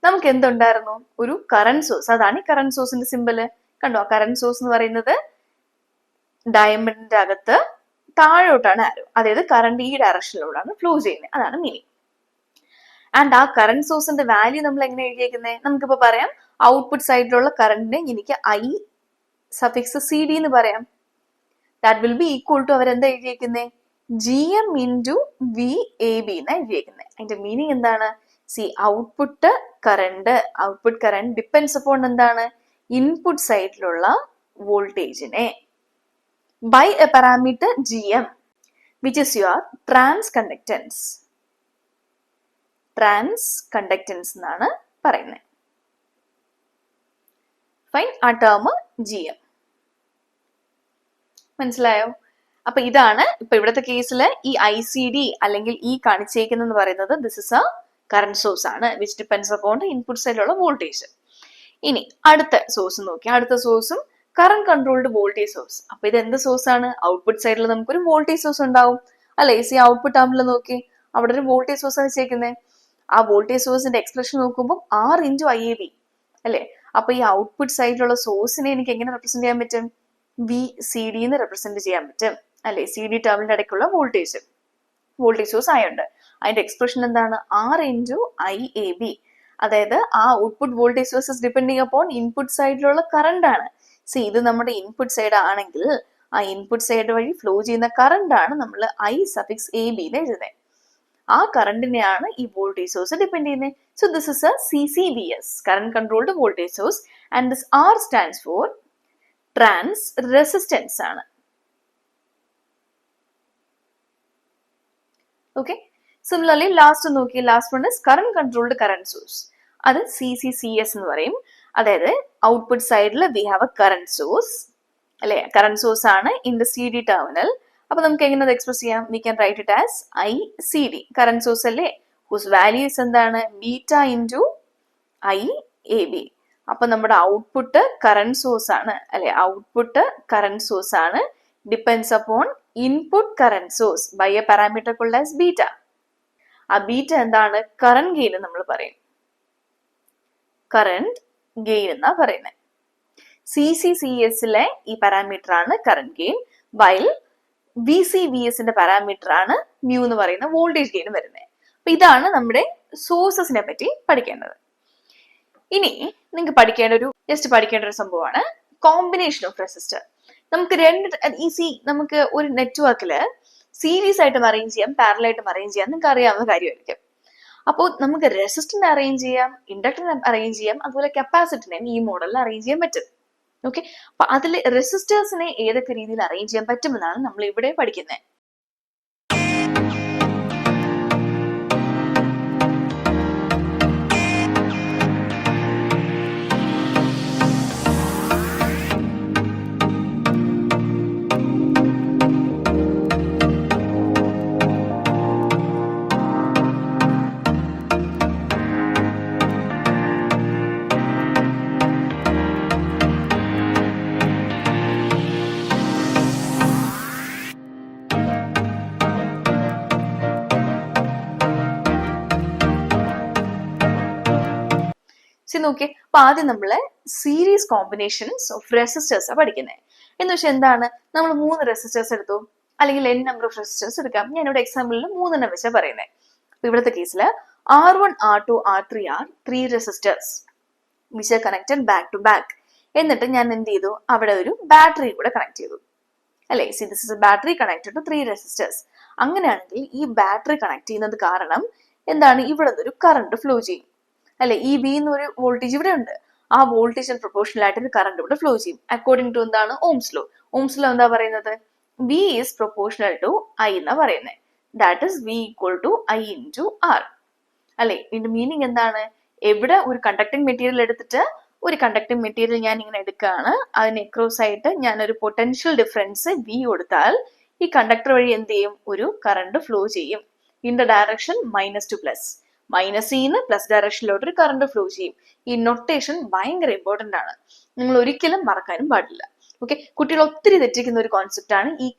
നമുക്ക് എന്തുണ്ടായിരുന്നു? ഒരു കറന്റ് സോഴ്സ്. അതാണ് ഈ കറന്റ് സോഴ്സിന്റെ സിമ്പല്. കണ്ടോ? കറന്റ് സോഴ്സ് എന്ന് പറയുന്നത് ഡയമണ്ടിന്റെ അകത്ത് താഴോട്ടാണ് ആരോ, അതായത് കറണ്ട് ഈ ഡയറക്ഷനിലൂടെയാണ് ഫ്ലോ ചെയ്യുന്നത്. അതാണ് മീനിങ്. ആൻഡ് ആ കറന്റ് സോഴ്സിന്റെ വാല്യൂ നമ്മൾ എങ്ങനെ എഴുതിയേക്കുന്നത്? നമുക്കിപ്പോ പറയാം, ഔട്ട്പുട്ട് സൈഡിലുള്ള കറണ്ടിനെ എനിക്ക് ഐ സഫിക്സ് സി ഡി എന്ന് പറയാം. That will be equal to അവരെന്താ എഴുതിയേക്കുന്നത്? G M into V A B എന്നാ എഴുതിയേക്കുന്നത്. അതിന്റെ മീനിങ് എന്താണ്? C output current depends upon എന്താണ്? ഇൻപുട്ട് സൈഡിലുള്ള വോൾട്ടേജിനെ by a parameter G M which is your transconductance എന്നാണ് പറയുന്നത്. ഫൈൻ. ആ ടേം ജി എം മനസ്സിലായോ? അപ്പൊ ഇതാണ് ഇപ്പൊ ഇവിടുത്തെ കേസിൽ ഈ ഐ സി ഡി അല്ലെങ്കിൽ ഈ കാണിച്ചേക്കുന്നെന്ന് പറയുന്നത് this is a current source ആണ് വിച്ച് ഡിപ്പെൻഡ്സ് അപ്പോൺ ഇൻപുട്ട് സൈഡിലുള്ള വോൾട്ടേജ്. ഇനി അടുത്ത സോഴ്സ് നോക്കി. അടുത്ത സോഴ്സും കറന്റ് കൺട്രോൾഡ് വോൾട്ടേജ് സോഴ്സ്. അപ്പൊ ഇത് എന്ത് സോഴ്സ് ആണ്? ഔട്ട്പുട്ട് സൈഡിൽ നമുക്കൊരു വോൾട്ടേജ് സോഴ്സ് ഉണ്ടാവും അല്ലെ? സി ഔട്ട്പുട്ട് ടെർമിനൽ നോക്കി, അവിടെ ഒരു വോൾട്ടേജ് സോഴ്സ് വെച്ചേക്കുന്നത്. ആ വോൾട്ടേജ് സോഴ്സിന്റെ എക്സ്പ്രഷൻ നോക്കുമ്പോൾ R into I A B അല്ലെ? അപ്പൊ ഈ ഔട്ട്പുട്ട് സൈഡിലുള്ള സോഴ്സിനെ എനിക്ക് എങ്ങനെ റെപ്രസെന്റ് ചെയ്യാൻ പറ്റും? വി സി ഡി എന്ന് റെപ്രസെന്റ് ചെയ്യാൻ പറ്റും അല്ലെ? സി ഡി ടെർമിനൽ ഇടയ്ക്കുള്ള വോൾട്ടേജ് സോഴ്സ് ആയുണ്ട്. അതിന്റെ എക്സ്പ്രഷൻ എന്താണ്? R into I A B. അതായത് ആ output voltage sources depending upon input സൈഡിലുള്ള കറണ്ട് ആണ്. സി ഇത് നമ്മുടെ ഇൻപുട്ട് സൈഡ് ആണെങ്കിൽ ആ ഇൻപുട്ട് സൈഡ് വഴി ഫ്ലോ ചെയ്യുന്ന കറണ്ട് ആണ് നമ്മൾ ഐ സഫിക്സ് എ ബി എന്ന് എഴുതുന്നത്. ആ കറണ്ടിനെയാണ് ഈ വോൾട്ടേജ് സോഴ്സ് ഡിപ്പെൻഡ് ചെയ്യുന്നത്. So this is a CCVS, current controlled voltage source, and this R stands for trans resistance ആണ്. ഓക്കെ. സിമിലർലി ലാസ്റ്റ് നോക്കി, last one is current controlled current source. അത് CCCS എന്ന് പറയും. അതായത് ഔട്ട്പുട്ട് സൈഡിൽ we have a current source അല്ലെ? Current source ആണ് in the C D terminal. അപ്പൊ നമുക്ക് എങ്ങനെ അത് എക്സ്പ്രസ് ചെയ്യാം? We can write it as I C D. Current source അല്ലേ? ഹൂസ് വാല്യൂസ് എന്താണ്? Beta into I A B. അപ്പൊ നമ്മുടെ ഔട്ട്പുട്ട് കറന്റ് സോഴ്സ് ആണ് അല്ലെ? ഔട്ട്പുട്ട് കറന്റ് സോഴ്സ് ആണ്, depends upon input current source by a parameter called as beta. ആ beta എന്താണ്? Current gain നമ്മൾ പറയും. കറന്റ് ഗെയിൻ എന്നാ പറയുന്നത്. CCCSലെ ഈ പാരാമീറ്റർ ആണ് കറന്റ് ഗെയിൻ, വൈൽ VCVSന്റെ പാരാമീറ്റർ ആണ് മ്യൂ എന്ന് പറയുന്ന വോൾട്ടേജ് ഗെയിൻ വരുന്നത്. അപ്പൊ ഇതാണ് നമ്മുടെ സോഴ്സസിനെ പറ്റി പഠിക്കേണ്ടത്. ഇനി നിങ്ങൾക്ക് പഠിക്കേണ്ട ഒരു സംഭവമാണ് കോമ്പിനേഷൻ ഓഫ് റെസിസ്റ്റർ. നമുക്ക് നമുക്ക് ഒരു നെറ്റ്വർക്കില് സീരീസ് ആയിട്ടും അറേഞ്ച് ചെയ്യാം, പാരലൽ ആയിട്ടും അറേഞ്ച് ചെയ്യാം. നിങ്ങൾക്ക് അറിയാവുന്ന കാര്യമായിരിക്കും. അപ്പോൾ നമുക്ക് റെസിസ്റ്ററിനെ അറേഞ്ച് ചെയ്യാം, ഇൻഡക്ടറിനെ അറേഞ്ച് ചെയ്യാം, അതുപോലെ കപ്പാസിറ്ററിനെയും ഈ മോഡലിൽ അറേഞ്ച് ചെയ്യാൻ പറ്റും. ഓക്കെ. അപ്പൊ അതിൽ റെസിസ്റ്റേഴ്സിനെ ഏതൊക്കെ രീതിയിൽ അറേഞ്ച് ചെയ്യാൻ പറ്റുമെന്നാണ് നമ്മൾ ഇവിടെ പഠിക്കുന്നത്. നോക്കി. അപ്പൊ ആദ്യം നമ്മള് സീരീസ് കോമ്പിനേഷൻസ് ഓഫ് റെസിസ്റ്റേഴ്സ് പഠിക്കുന്നത്. എന്ന് വെച്ചാൽ എന്താണ്? നമ്മൾ 3 റെസിസ്റ്റേഴ്സ് എടുത്തു, അല്ലെങ്കിൽ n നമ്പർ ഓഫ് റെസിസ്റ്റേഴ്സ് എടുക്കാം. ഞാൻ ഇവിടെ എക്സാമ്പിളിൽ 3 വെച്ചാൽ പറയുന്നത്. അപ്പൊ ഇവിടുത്തെ കേസിൽ R1, R2, R3 are 3 resistors which are connected back to back. എന്നിട്ട് ഞാൻ എന്ത് ചെയ്തു? അവിടെ ഒരു ബാറ്ററി കൂടെ കണക്ട് ചെയ്തു അല്ലെ? C this is a battery connected to 3 resistors. അങ്ങനെയാണെങ്കിൽ ഈ ബാറ്ററി കണക്ട് ചെയ്യുന്നത് കാരണം എന്താണ്? ഇവിടെ നിന്നൊരു കറണ്ട് ഫ്ലോ ചെയ്യും അല്ലെ? ഈ V എന്നൊരു വോൾട്ടേജ് ഇവിടെ ഉണ്ട്. ആ വോൾട്ടേജിന് പ്രൊപ്പോർഷണൽ ആയിട്ട് ഒരു കറണ്ട് ഇവിടെ ഫ്ലോ ചെയ്യും. അക്കോർഡിംഗ് ടു എന്താണ്? Ohm's law. ഓംസ് ലോ എന്താ പറയുന്നത്? V is proportional to I എന്നാ പറയുന്നത്. That is V equal to I into R അല്ലെ? ഇതിന്റെ മീനിങ് എന്താണ്? എവിടെ ഒരു കണ്ടക്ടിങ് മെറ്റീരിയൽ എടുത്തിട്ട് ഒരു കണ്ടക്ടിങ് മെറ്റീരിയൽ ഞാൻ ഇങ്ങനെ എടുക്കുകയാണ്, അതിന് അക്രോസ് ആയിട്ട് ഞാൻ ഒരു പൊട്ടൻഷ്യൽ ഡിഫറൻസ് V കൊടുത്താൽ ഈ കണ്ടക്ടർ വഴി എന്ത് ചെയ്യും? ഒരു കറണ്ട് ഫ്ലോ ചെയ്യും in the direction minus to plus. Minus നിന്ന് പ്ലസ് ഡയറക്ഷനിലോട്ട് ഒരു കറണ്ട് ഫ്ലോ ചെയ്യും. ഈ നൊട്ടേഷൻ ഭയങ്കര ഇമ്പോർട്ടന്റ് ആണ്. നിങ്ങൾ ഒരിക്കലും മറക്കാനും പാടില്ല. ഓക്കെ, കുട്ടികൾ ഒത്തിരി തെറ്റിക്കുന്ന ഒരു കോൺസെപ്റ്റ് ആണ്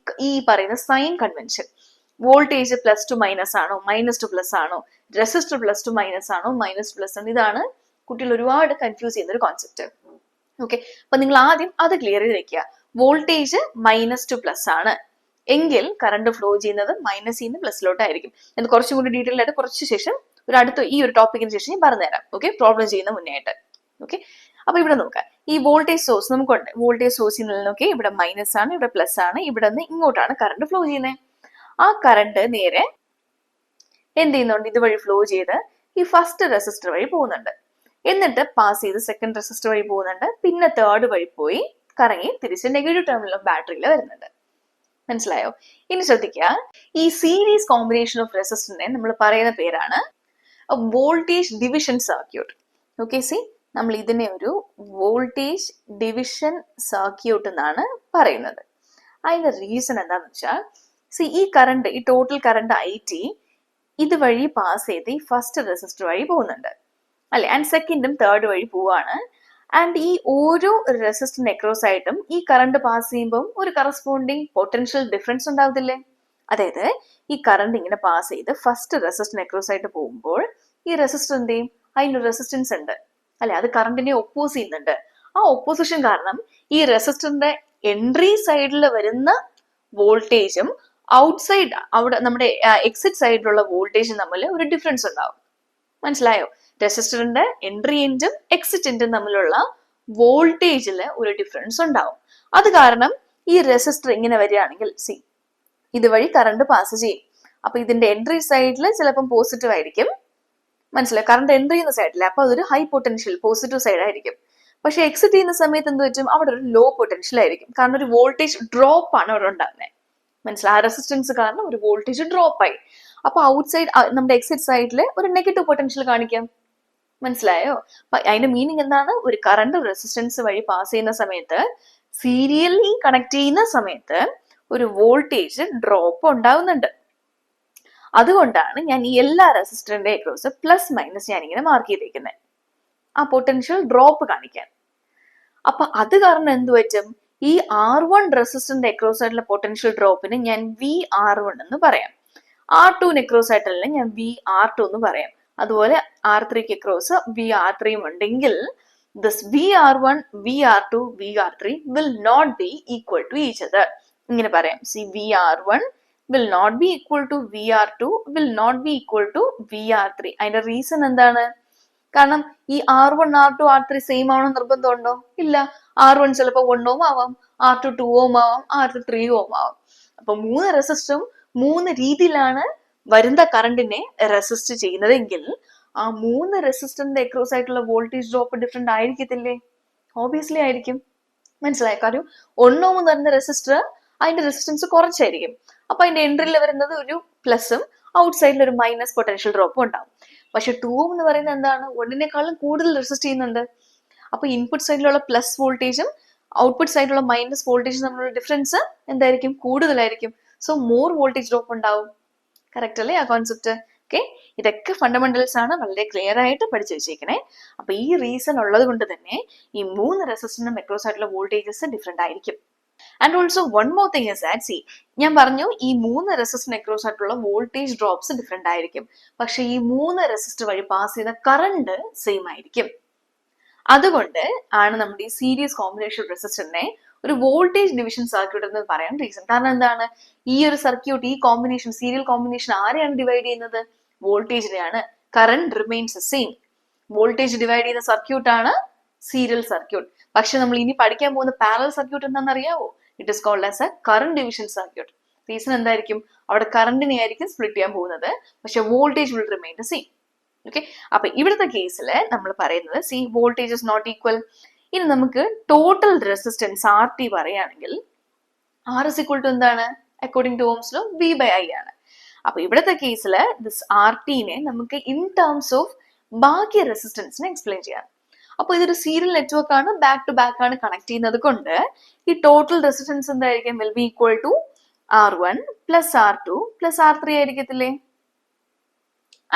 ഈ പറയുന്ന sign convention. Voltage plus to minus ആണോ, മൈനസ് ടു പ്ലസ് ആണോ, റെസിസ്റ്റർ പ്ലസ് ടു മൈനസ് ആണോ, മൈനസ് പ്ലസ് ആണോ, ഇതാണ് കുട്ടികൾ ഒരുപാട് കൺഫ്യൂസ് ചെയ്യുന്ന ഒരു കോൺസെപ്റ്റ്. ഓക്കെ, അപ്പൊ നിങ്ങൾ ആദ്യം അത് ക്ലിയർ ചെയ്ത് വെക്കുക. വോൾട്ടേജ് മൈനസ് ടു പ്ലസ് ആണ് എങ്കിൽ കറണ്ട് ഫ്ലോ ചെയ്യുന്നത് മൈനസിൽ നിന്ന് പ്ലസിലോട്ടായിരിക്കും. അത് കുറച്ചും കൂടി ഡീറ്റെയിൽ ആയിട്ട് കുറച്ച് ശേഷം ഈ ഒരു ടോപ്പിക്കിന് ശേഷം ഞാൻ പറഞ്ഞുതരാം. ഓക്കെ, പ്രോബ്ലം ചെയ്യുന്ന മുന്നേ ആയിട്ട്. ഓക്കെ, അപ്പൊ ഇവിടെ നോക്കാം. ഈ വോൾട്ടേജ് സോഴ്സ് നമുക്കുണ്ട്. വോൾട്ടേജ് സോഴ്സിൽ നിന്നൊക്കെ ഇവിടെ മൈനസ് ആണ്, ഇവിടെ പ്ലസ് ആണ്, ഇവിടെ നിന്ന് ഇങ്ങോട്ടാണ് കറണ്ട് ഫ്ലോ ചെയ്യുന്നത്. ആ കറണ്ട് നേരെ എന്ത് ചെയ്യുന്നുണ്ട്, ഇതുവഴി ഫ്ലോ ചെയ്ത് ഈ ഫസ്റ്റ് റെസിസ്റ്റർ വഴി പോകുന്നുണ്ട്. എന്നിട്ട് പാസ് ചെയ്ത് സെക്കൻഡ് റെസിസ്റ്റർ വഴി പോകുന്നുണ്ട്. പിന്നെ തേർഡ് വഴി പോയി കറങ്ങി തിരിച്ച് നെഗറ്റീവ് ടെർമിനൽ ഓഫ് ബാറ്ററിയിൽ വരുന്നുണ്ട്. മനസ്സിലായോ? ഇനി ശ്രദ്ധിക്കുക, ഈ സീരീസ് കോമ്പിനേഷൻ ഓഫ് റെസിസ്റ്ററിനെ നമ്മൾ പറയുന്ന പേരാണ് voltage division circuit. Okay, C നമ്മൾ ഇതിനെ ഒരു വോൾട്ടേജ് ഡിവിഷൻ സർക്യൂട്ട് എന്നാണ് പറയുന്നത്. അതിന്റെ റീസൺ എന്താന്ന് വെച്ചാൽ, സി ഈ കറണ്ട്, ഈ ടോട്ടൽ കറണ്ട് IT ഇതുവഴി പാസ് ചെയ്ത് ഈ ഫസ്റ്റ് റെസിസ്റ്റർ വഴി പോകുന്നുണ്ട് അല്ലെ, ആൻഡ് സെക്കൻഡും തേർഡ് വഴി പോവാണ്. ആൻഡ് ഈ ഓരോ റെസിസ്റ്ററിന് അക്രോസ് ആയിട്ടും ഈ കറണ്ട് പാസ് ചെയ്യുമ്പോൾ ഒരു കറസ്പോണ്ടിങ് പൊട്ടൻഷ്യൽ ഡിഫറൻസ് ഉണ്ടാവത്തില്ലേ? അതായത് ഈ കറണ്ട് ഇങ്ങനെ പാസ് ചെയ്ത് ഫസ്റ്റ് റെസിസ്റ്ററിന് അക്രോസ് ആയിട്ട് പോകുമ്പോൾ ഈ റെസിസ്റ്ററിന്റെയും അതിനൊരു റെസിസ്റ്റൻസ് ഉണ്ട് അല്ലെ, അത് കറണ്ടിനെ ഒപ്പോസ് ചെയ്യുന്നുണ്ട്. ആ ഒപ്പോസിഷൻ കാരണം ഈ റെസിസ്റ്ററിന്റെ എൻട്രി സൈഡിൽ വരുന്ന വോൾട്ടേജും ഔട്ട്സൈഡ് അവിടെ നമ്മുടെ എക്സിറ്റ് സൈഡിലുള്ള വോൾട്ടേജും തമ്മിൽ ഒരു ഡിഫറൻസ് ഉണ്ടാവും. മനസ്സിലായോ? റെസിസ്റ്ററിന്റെ എൻട്രി എൻഡും എക്സിറ്റ് എൻഡും തമ്മിലുള്ള വോൾട്ടേജിൽ ഒരു ഡിഫറൻസ് ഉണ്ടാവും. അത് കാരണം ഈ റെസിസ്റ്റർ ഇങ്ങനെ വരികയാണെങ്കിൽ സി ഇതുവഴി കറണ്ട് പാസ് ചെയ്യും. അപ്പൊ ഇതിന്റെ എൻട്രി സൈഡിൽ ചിലപ്പം പോസിറ്റീവ് ആയിരിക്കും. മനസ്സിലായോ? കറണ്ട് എൻട്രി ചെയ്യുന്ന സൈഡിൽ അപ്പൊ അതൊരു ഹൈ പൊട്ടൻഷ്യൽ പോസിറ്റീവ് സൈഡ് ആയിരിക്കും. പക്ഷെ എക്സിറ്റ് ചെയ്യുന്ന സമയത്ത് എന്ത് പറ്റും, അവിടെ ഒരു ലോ പൊട്ടൻഷ്യൽ ആയിരിക്കും. കാരണം ഒരു വോൾട്ടേജ് ഡ്രോപ്പ് ആണ് അവിടെ ഉണ്ടാകുന്നത്. മനസ്സിലായി? ആ റെസിസ്റ്റൻസ് കാരണം ഒരു വോൾട്ടേജ് ഡ്രോപ്പ് ആയി. അപ്പൊ ഔട്ട്സൈഡ് നമ്മുടെ എക്സിറ്റ് സൈഡിൽ ഒരു നെഗറ്റീവ് പൊട്ടൻഷ്യൽ കാണിക്കാം. മനസ്സിലായോ? അതിന്റെ മീനിങ് എന്താണ്? ഒരു കറണ്ട് റെസിസ്റ്റൻസ് വഴി പാസ് ചെയ്യുന്ന സമയത്ത്, സീരിയലി കണക്ട് ചെയ്യുന്ന സമയത്ത് ഒരു വോൾട്ടേജ് ഡ്രോപ്പ് ഉണ്ടാവുന്നുണ്ട്. അതുകൊണ്ടാണ് ഞാൻ ഈ എല്ലാ റെസിസ്റ്ററിന്റെ അക്രോസ് പ്ലസ് മൈനസ് ഞാൻ ഇങ്ങനെ മാർക്ക് ചെയ്തേക്കുന്നത്, ആ പൊട്ടൻഷ്യൽ ഡ്രോപ്പ് കാണിക്കാൻ. അപ്പൊ അത് കാരണം എന്ത് പറ്റും, ഈ R1 റെസിസ്റ്ററിന്റെ അക്രോസ് ആയിട്ടുള്ള പൊട്ടൻഷ്യൽ ഡ്രോപ്പിന് ഞാൻ VR1 എന്ന് പറയാം. R2 അക്രോസ് ആയിട്ടല്ല ഞാൻ VR2 എന്ന് പറയാം. അതുപോലെ R3 അക്രോസ് VR3 ഉണ്ടെങ്കിൽ this VR1, VR2, VR3 will not be equal to each other. ഇങ്ങനെ പറയാം. See, VR1 will not be equal to VR2, will not be equal to VR3. അതിന്റെ reason എന്താണ്? കാരണം ഈ R1, R2, R3 സെയിം ആവണം നിർബന്ധമുണ്ടോ? ഇല്ല. R1 ചിലപ്പോൾ 1 ohm ആവാം, R2 2 ohm ആവാം, R3 3 ohm ആവാം. അപ്പൊ 3 റെസിസ്റ്ററും 3 രീതിയിലാണ് വരുന്ന കറണ്ടിനെ റെസിസ്റ്റ് ചെയ്യുന്നതെങ്കിൽ ആ 3 റെസിസ്റ്ററിന്റെ അക്രോസ് ആയിട്ടുള്ള വോൾട്ടേജ് ഡ്രോപ്പ് ഡിഫറെന്റ് ആയിരിക്കത്തില്ലേ? ഓബിയസ്ലി ആയിരിക്കും. മനസ്സിലായ കാര്യം? 1 ohm എന്ന് പറയുന്ന റെസിസ്റ്റർ അതിന്റെ റെസിസ്റ്റൻസ് കുറച്ചായിരിക്കും. അപ്പൊ അതിന്റെ എൻട്രിയിൽ വരുന്നത് ഒരു പ്ലസും ഔട്ട് സൈഡിൽ ഒരു മൈനസ് പൊട്ടൻഷ്യൽ ഡ്രോപ്പും ഉണ്ടാവും. പക്ഷെ 2 ohm എന്ന് പറയുന്നത് എന്താണ്? 1നേക്കാളും കൂടുതൽ റെസിസ്റ്റ് ചെയ്യുന്നുണ്ട്. അപ്പൊ ഇൻപുട്ട് സൈഡിലുള്ള പ്ലസ് വോൾട്ടേജും ഔട്ട്പുട്ട് സൈഡിലുള്ള മൈനസ് വോൾട്ടേജും തമ്മിലുള്ള ഡിഫറൻസ് എന്തായിരിക്കും? കൂടുതലായിരിക്കും. സോ മോർ വോൾട്ടേജ് ഡ്രോപ്പ് ഉണ്ടാവും. കറക്റ്റ് അല്ലേ ആ കോൺസെപ്റ്റ്? ഓക്കെ, ഇതൊക്കെ ഫണ്ടമെന്റൽസ് ആണ്, വളരെ ക്ലിയർ ആയിട്ട് പഠിച്ചു വെച്ചേക്കണേ. അപ്പൊ ഈ റീസൺ ഉള്ളത് കൊണ്ട് തന്നെ ഈ 3 റെസിസ്റ്ററിനും അക്രോസ് ആയിട്ടുള്ള വോൾട്ടേജസ് ഡിഫറെന്റ് ആയിരിക്കും. And also one more thing is that, C ഞാൻ പറഞ്ഞു ഈ 3 റെസിസ്റ്ററിന് അക്രോസ് ആയിട്ടുള്ള വോൾട്ടേജ് ഡ്രോപ്സ് ഡിഫറെന്റ് ആയിരിക്കും. പക്ഷെ ഈ 3 റെസിസ്റ്റർ വഴി പാസ് ചെയ്യുന്ന കറണ്ട് സെയിം ആയിരിക്കും. അതുകൊണ്ട് ആണ് നമ്മുടെ ഈ സീരീസ് കോമ്പിനേഷൻ റെസിസ്റ്ററിനെ ഒരു വോൾട്ടേജ് ഡിവിഷൻ സർക്യൂട്ട് എന്ന് പറയാൻ റീസൺ. കാരണം എന്താണ്? ഈ ഒരു സർക്യൂട്ട്, ഈ കോമ്പിനേഷൻ, സീരിയൽ കോമ്പിനേഷൻ ആരെയാണ് ഡിവൈഡ് ചെയ്യുന്നത്? വോൾട്ടേജിനെയാണ്. Current remains same. Voltage divide ചെയ്യുന്ന സർക്യൂട്ട് ആണ് സീരിയൽ സർക്യൂട്ട്. പക്ഷെ നമ്മൾ ഇനി പഠിക്കാൻ പോകുന്ന പാരലൽ സർക്യൂട്ട് എന്താണെന്ന് അറിയാവോ? It is called as a current division circuit. Reason എന്തായിരിക്കും? അവിടെ കറണ്ടിനെ ആയിരിക്കും സ്പ്ലിറ്റ് ചെയ്യാൻ പോകുന്നത്, പക്ഷെ voltage will remain the same. Okay, അപ്പൊ ഇവിടുത്തെ കേസിൽ നമ്മൾ പറയുന്നത് C voltage is not equal. ഇനി നമുക്ക് ടോട്ടൽ റെസിസ്റ്റൻസ് RT പറയുകയാണെങ്കിൽ R is equal to എന്താണ്? According to Ohm's law V/I ആണ്. അപ്പൊ ഇവിടുത്തെ കേസിൽ ദിസ് RTനെ നമുക്ക് ഇൻ ടേംസ് ഓഫ് ബാക്കി റെസിസ്റ്റൻസിനെ എക്സ്പ്ലെയിൻ ചെയ്യാം. അപ്പൊ ഇതൊരു സീരിയൽ നെറ്റ്വർക്ക് ആണ്, ബാക്ക് ടു ബാക്ക് ആണ് കണക്ട് ചെയ്യുന്നത് കൊണ്ട് ഈ ടോട്ടൽ റെസിസ്റ്റൻസ് എന്തായിരിക്കും? Will be equal to R1 plus R2 plus R3 ആയിരിക്കത്തില്ലേ?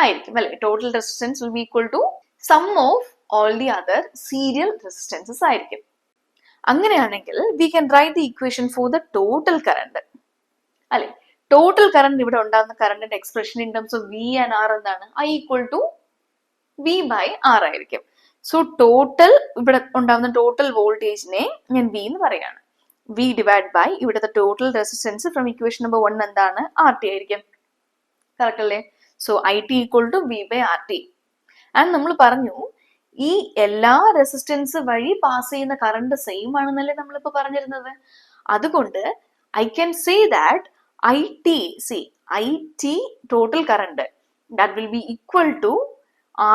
ആയിരിക്കും അല്ലെ? Total resistance will be equal to sum of all the other serial resistances ആയിരിക്കും. അങ്ങനെയാണെങ്കിൽ we can write the equation for the total current അല്ലെ. Total current ഇവിടെ ഉണ്ടാകുന്ന കറണ്ടിന്റെ expression in terms of V and R എന്താണ്? I equal to V by R ആയിരിക്കും. So total ഇവിടെ ഉണ്ടാകുന്ന ടോട്ടൽ വോൾട്ടേജിനെ ഞാൻ വി എന്ന് പറയാണ്. വി ഡിവൈഡ് ബൈ ഇവിടുത്തെ total resistance from equation number 1 എന്താണ്? ആർ ടി ആയിരിക്കും. കറക്റ്റ് അല്ലേ? So I T equal to V by R T. And നമ്മൾ പറഞ്ഞു ഈ എല്ലാ റെസിസ്റ്റൻസ് വഴി പാസ് ചെയ്യുന്ന കറണ്ട് സെയിം ആണെന്നല്ലേ നമ്മളിപ്പോ പറഞ്ഞിരുന്നത്. അതുകൊണ്ട് I can say that I T total current that will be equal to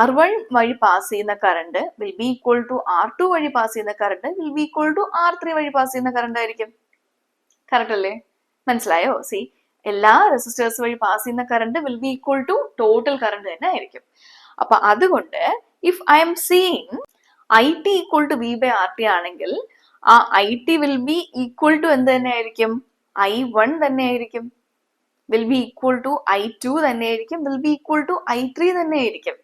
R1 വഴി പാസ് ചെയ്യുന്ന current will be equal to R2 വഴി പാസ് ചെയ്യുന്ന current will be equal to R3 വഴി pass ചെയ്യുന്ന current ആയിരിക്കും. കറക്റ്റ് അല്ലേ? മനസ്സിലായോ? എല്ലാ റെസിസ്റ്റേഴ്സ് വഴി പാസ് ചെയ്യുന്ന current will be equal to total current തന്നെ ആയിരിക്കും. അപ്പൊ അതുകൊണ്ട് if I'm seeing I T equal to V by R T ആണെങ്കിൽ ആ I T will be equal to എന്ത് തന്നെ ആയിരിക്കും? I1 തന്നെ ആയിരിക്കും. Will be equal to I2 തന്നെ ആയിരിക്കും. Will be equal to I3 തന്നെ ആയിരിക്കും.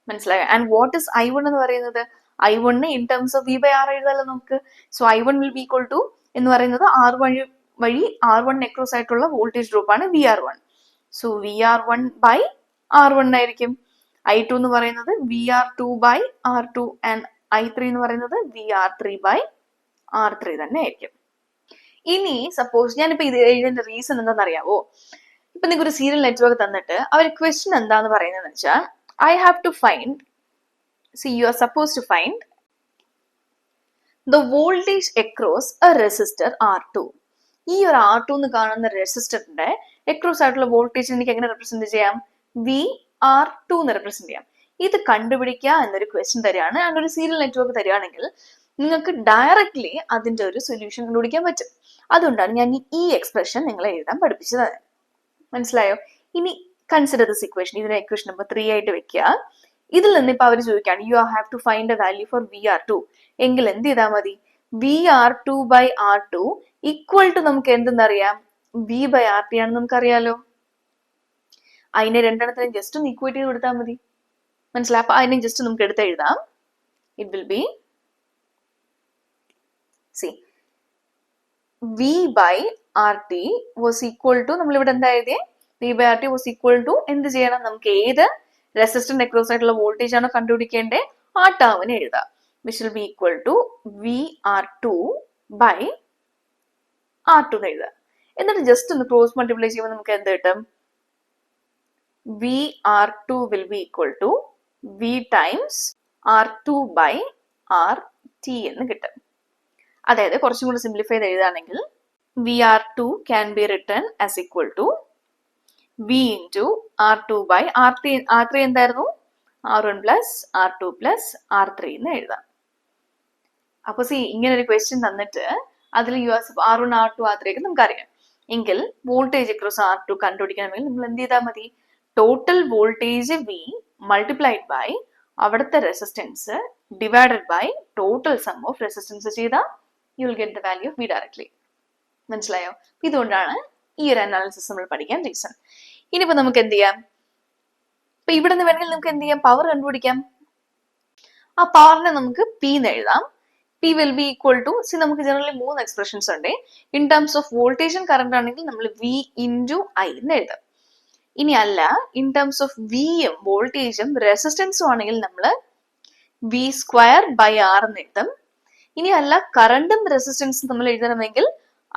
മനസ്സിലായോ? ആൻഡ് വാട്ട് ഇസ് I1 എന്ന് പറയുന്നത്? I1 in terms of V by R എഴുതാലോ നമുക്ക്. So I1 will be equal to എന്ന് പറയുന്നത് ആർ വഴി R1 അക്രോസ് ആയിട്ടുള്ള വോൾട്ടേജ് ഡ്രോപ്പ് ആണ് VR1. So VR1 by R1 ആയിരിക്കും. I2 എന്ന് പറയുന്നത് VR2 by R2 and I3 എന്ന് പറയുന്നത് VR3 ബൈ R3 തന്നെ ആയിരിക്കും. ഇനി സപ്പോസ് ഞാനിപ്പോ ഇത് എഴുതുന്ന റീസൺ എന്താണെന്ന് അറിയാവോ? ഇപ്പൊ നിങ്ങൾക്ക് ഒരു സീരിയൽ നെറ്റ്വർക്ക് തന്നിട്ട് അവർ ക്വസ്റ്റ്യൻ എന്താന്ന് പറയുന്നത് വെച്ചാൽ I have to find, you are supposed to find the voltage across a resistor R2. ഈ ഒരു R2 എന്ന് കാണുന്ന റെസിസ്റ്ററിന്റെ അക്രോസ് ആയിട്ടുള്ള വോൾട്ടേജ് എനിക്ക് എങ്ങനെ റെപ്രസെന്റ് ചെയ്യാം? VR2 എന്ന് റെപ്രസെന്റ് ചെയ്യാം. ഇത് കണ്ടുപിടിക്കുക എന്നൊരു ക്വസ്റ്റ്യൻ തരികയാണ്. ആൻഡ് ഒരു സീരിയൽ നെറ്റ്വർക്ക് തരികയാണെങ്കിൽ നിങ്ങൾക്ക് ഡയറക്ട്ലി അതിന്റെ ഒരു സൊല്യൂഷൻ കണ്ടുപിടിക്കാൻ പറ്റും. അതുകൊണ്ടാണ് ഞാൻ ഈ എക്സ്പ്രഷൻ നിങ്ങളെ എഴുതാൻ പഠിപ്പിച്ചത്. മനസ്സിലായോ? ഇനി കൺസിഡർ ദിസ് ഇക്വേഷൻ. ഇതിനെ ഇക്വേഷൻ നമ്പർ 3 ആയിട്ട് വെക്കുക. ഇതിൽ നിന്ന് ഇപ്പൊ അവർ ചോദിക്കുകയാണ് you have to find a value for VR2. എങ്കിൽ എന്ത് ചെയ്താൽ മതി? VR2 by R2 equal to നമുക്ക് എന്തെന്നറിയാം? V ബൈ RT ആണെന്ന് നമുക്കറിയാലോ. അതിനെ രണ്ടെണ്ണത്തിനും ജസ്റ്റ് ഒന്ന് ഈക്വേറ്റ് ചെയ്ത് കൊടുത്താൽ മതി. മനസ്സിലായി? അപ്പൊ അതിനെ ജസ്റ്റ് നമുക്ക് എടുത്ത് എഴുതാം. It will be V by RT was equal to നമ്മളിവിടെ എന്താ എഴുതിയേ? V by RT was equal to എന്ത് ചെയ്യണം? നമുക്ക് ഏത് റെസിസ്റ്റന്റ് അക്രോസ് ആയിട്ടുള്ള വോൾട്ടേജ് ആണോ കണ്ടുപിടിക്കേണ്ടത് ആ ടേമിനെ എഴുതാം. Which will be equal to VR2 by R2 എന്ന് എഴുതാം. എന്നിട്ട് ജസ്റ്റ് ഒന്ന് ക്രോസ് മൾട്ടിപ്ലൈ ചെയ്യുമ്പോൾ നമുക്ക് എന്ത് കിട്ടും? VR2 will be equal to V times R2 by RT എന്ന് കിട്ടും. അതായത് കുറച്ചും കൂടി സിംപ്ലിഫൈ ചെയ്ത് എഴുതാണെങ്കിൽ VR2 can be written as equal to V into R2 by R3 എന്തായിരുന്നു? R1 plus R2 plus R3 എന്ന് എഴുതാം. അപ്പൊ ഇങ്ങനെ ഒരു ക്വസ്റ്റ്യൻ തന്നിട്ട് അതിൽ R1 R2 R3 ഒക്കെ നമുക്കറിയാം. എങ്കിൽ വോൾട്ടേജ് അക്രോസ് R2 കണ്ടുപിടിക്കണമെങ്കിൽ നമ്മൾ എന്ത് ചെയ്താൽ മതി? Total voltage V multiplied by അവിടുത്തെ resistance divided by total sum of resistance ചെയ്താൽ you will get the value of V directly. മനസ്സിലായോ? ഇതുകൊണ്ടാണ് ഈ ഒരു അനാലിസിസ് നമ്മൾ പഠിക്കാൻ റീസൺ. ഇനിയിപ്പോ നമുക്ക് എന്ത് ചെയ്യാം? ഇപ്പൊ ഇവിടെ നിന്ന് വേണമെങ്കിൽ നമുക്ക് എന്ത് ചെയ്യാം? പവർ കണ്ടുപിടിക്കാം. ആ പവറിനെ നമുക്ക് P എന്ന് എഴുതാം. P will be equal to നമുക്ക് ജനറലി 3 എക്സ്പ്രഷൻസ് ഉണ്ട്. In terms of voltage and current ആണെങ്കിൽ നമ്മൾ V into I എന്ന് എഴുതാം. ഇനി അല്ല ഇൻ ടേംസ് ഓഫ് വിയും വോൾട്ടേജും റെസിസ്റ്റൻസും ആണെങ്കിൽ നമ്മൾ V സ്ക്വയർ ബൈ R എന്ന് എഴുതാം. ഇനി അല്ല കറണ്ടും റെസിസ്റ്റൻസും നമ്മൾ എഴുതണമെങ്കിൽ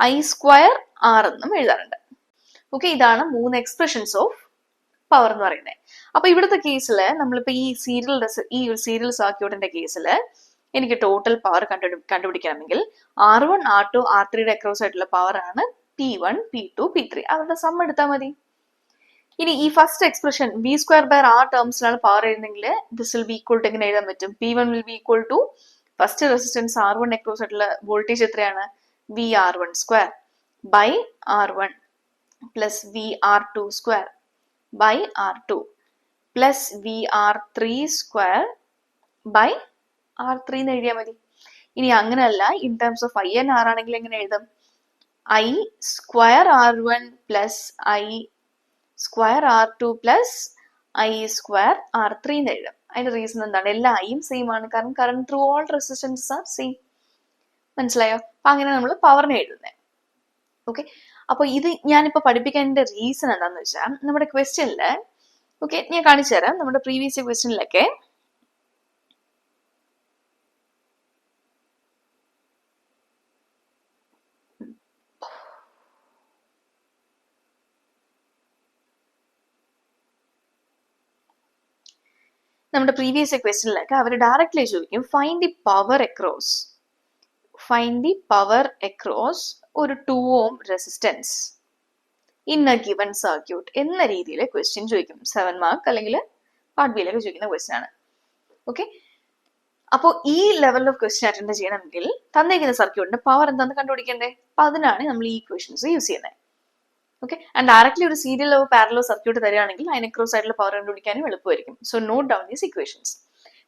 I സ്ക്വയർ R എന്നും എഴുതാറുണ്ട്. ഓക്കെ, ഇതാണ് 3 എക്സ്പ്രഷൻസ് ഓഫ് പവർ എന്ന് പറയുന്നത്. അപ്പൊ ഇവിടുത്തെ കേസിൽ നമ്മളിപ്പോ ഈ ഒരു സീരിയൽ സർക്യൂട്ടിന്റെ കേസിൽ എനിക്ക് ടോട്ടൽ പവർ കണ്ടുപിടിക്കണമെങ്കിൽ R1 R2 R3യുടെ അക്രോസ് ആയിട്ടുള്ള പവർ ആണ് P1 P2 P3. അവരുടെ സം എടുത്താൽ മതി. ഇനി ഈ first expression V square by R ടേംസിലാണ് പവർ എഴുതുന്നെങ്കിൽ this will be equal to എങ്ങനെ എഴുതാൻ പറ്റും? P1 will be equal to first resistance R1 across ആയിട്ടുള്ള വോൾട്ടേജ് എത്രയാണ്? VR1 square by R1 plus VR2 square by R2 plus VR3 square by R3 എന്ന് എഴുതിയാൽ മതി. ഇനി അങ്ങനെയല്ല in terms of I and R ആണെങ്കിൽ എങ്ങനെ എഴുതാം? I square R1 plus I square R2 plus I square R3 എന്ന് എഴുതാം. അതിന്റെ റീസൺ എന്താണ്? എല്ലാ ഐയും സെയിം ആണ്. കാരണം current through all resistance are same. മനസ്സിലായോ? അപ്പൊ അങ്ങനെ നമ്മൾ പവറിനെ എഴുതുന്നത്. ഓക്കെ, അപ്പൊ ഇത് ഞാനിപ്പോ പഠിപ്പിക്കാൻ്റെ റീസൺ എന്താന്ന് വെച്ചാൽ നമ്മുടെ ക്വസ്റ്റ്യനില്, ഓക്കെ ഞാൻ കാണിച്ചു തരാം. നമ്മുടെ പ്രീവിയസ് ക്വസ്റ്റ്യനിലൊക്കെ നമ്മുടെ പ്രീവിയസ് ക്വസ്റ്റ്യനിലൊക്കെ അവർ ഡയറക്റ്റ്ലി ചോദിക്കും ഫൈൻഡ് ദി പവർ അക്രോസ് ഒരു 2 ohm resistance in A given circuit എന്ന രീതിയിൽ ക്വസ്റ്റ്യൻ ചോദിക്കും. 7 മാർക്ക് അല്ലെങ്കിൽ പാർട്ട് ബിയിലൊക്കെ ചോദിക്കുന്ന ക്വസ്റ്റ്യൻ ആണ്. ഓക്കെ, അപ്പോൾ ഈ ലെവൽ ഓഫ് ക്വസ്റ്റ്യൻ അറ്റൻഡ് ചെയ്യണമെങ്കിൽ തന്നിരിക്കുന്ന സർക്യൂട്ടിന്റെ പവർ എന്താണെന്ന് കണ്ടുപിടിക്കണ്ടേ? അപ്പൊ അതിനാണ് നമ്മൾ ഈ ഇക്വേഷൻസ് യൂസ് ചെയ്യുന്നത്. ഓക്കെ, ആൻഡ് ഡയറക്ട്ലി ഒരു സീരിയലോ പാരലോ സർക്യൂട്ട് തരികയാണെങ്കിൽ അതിന് അക്രോസ് ആയിട്ടുള്ള പവർ കണ്ടുപിടിക്കാനും എളുപ്പമായിരിക്കും. So note down these equations.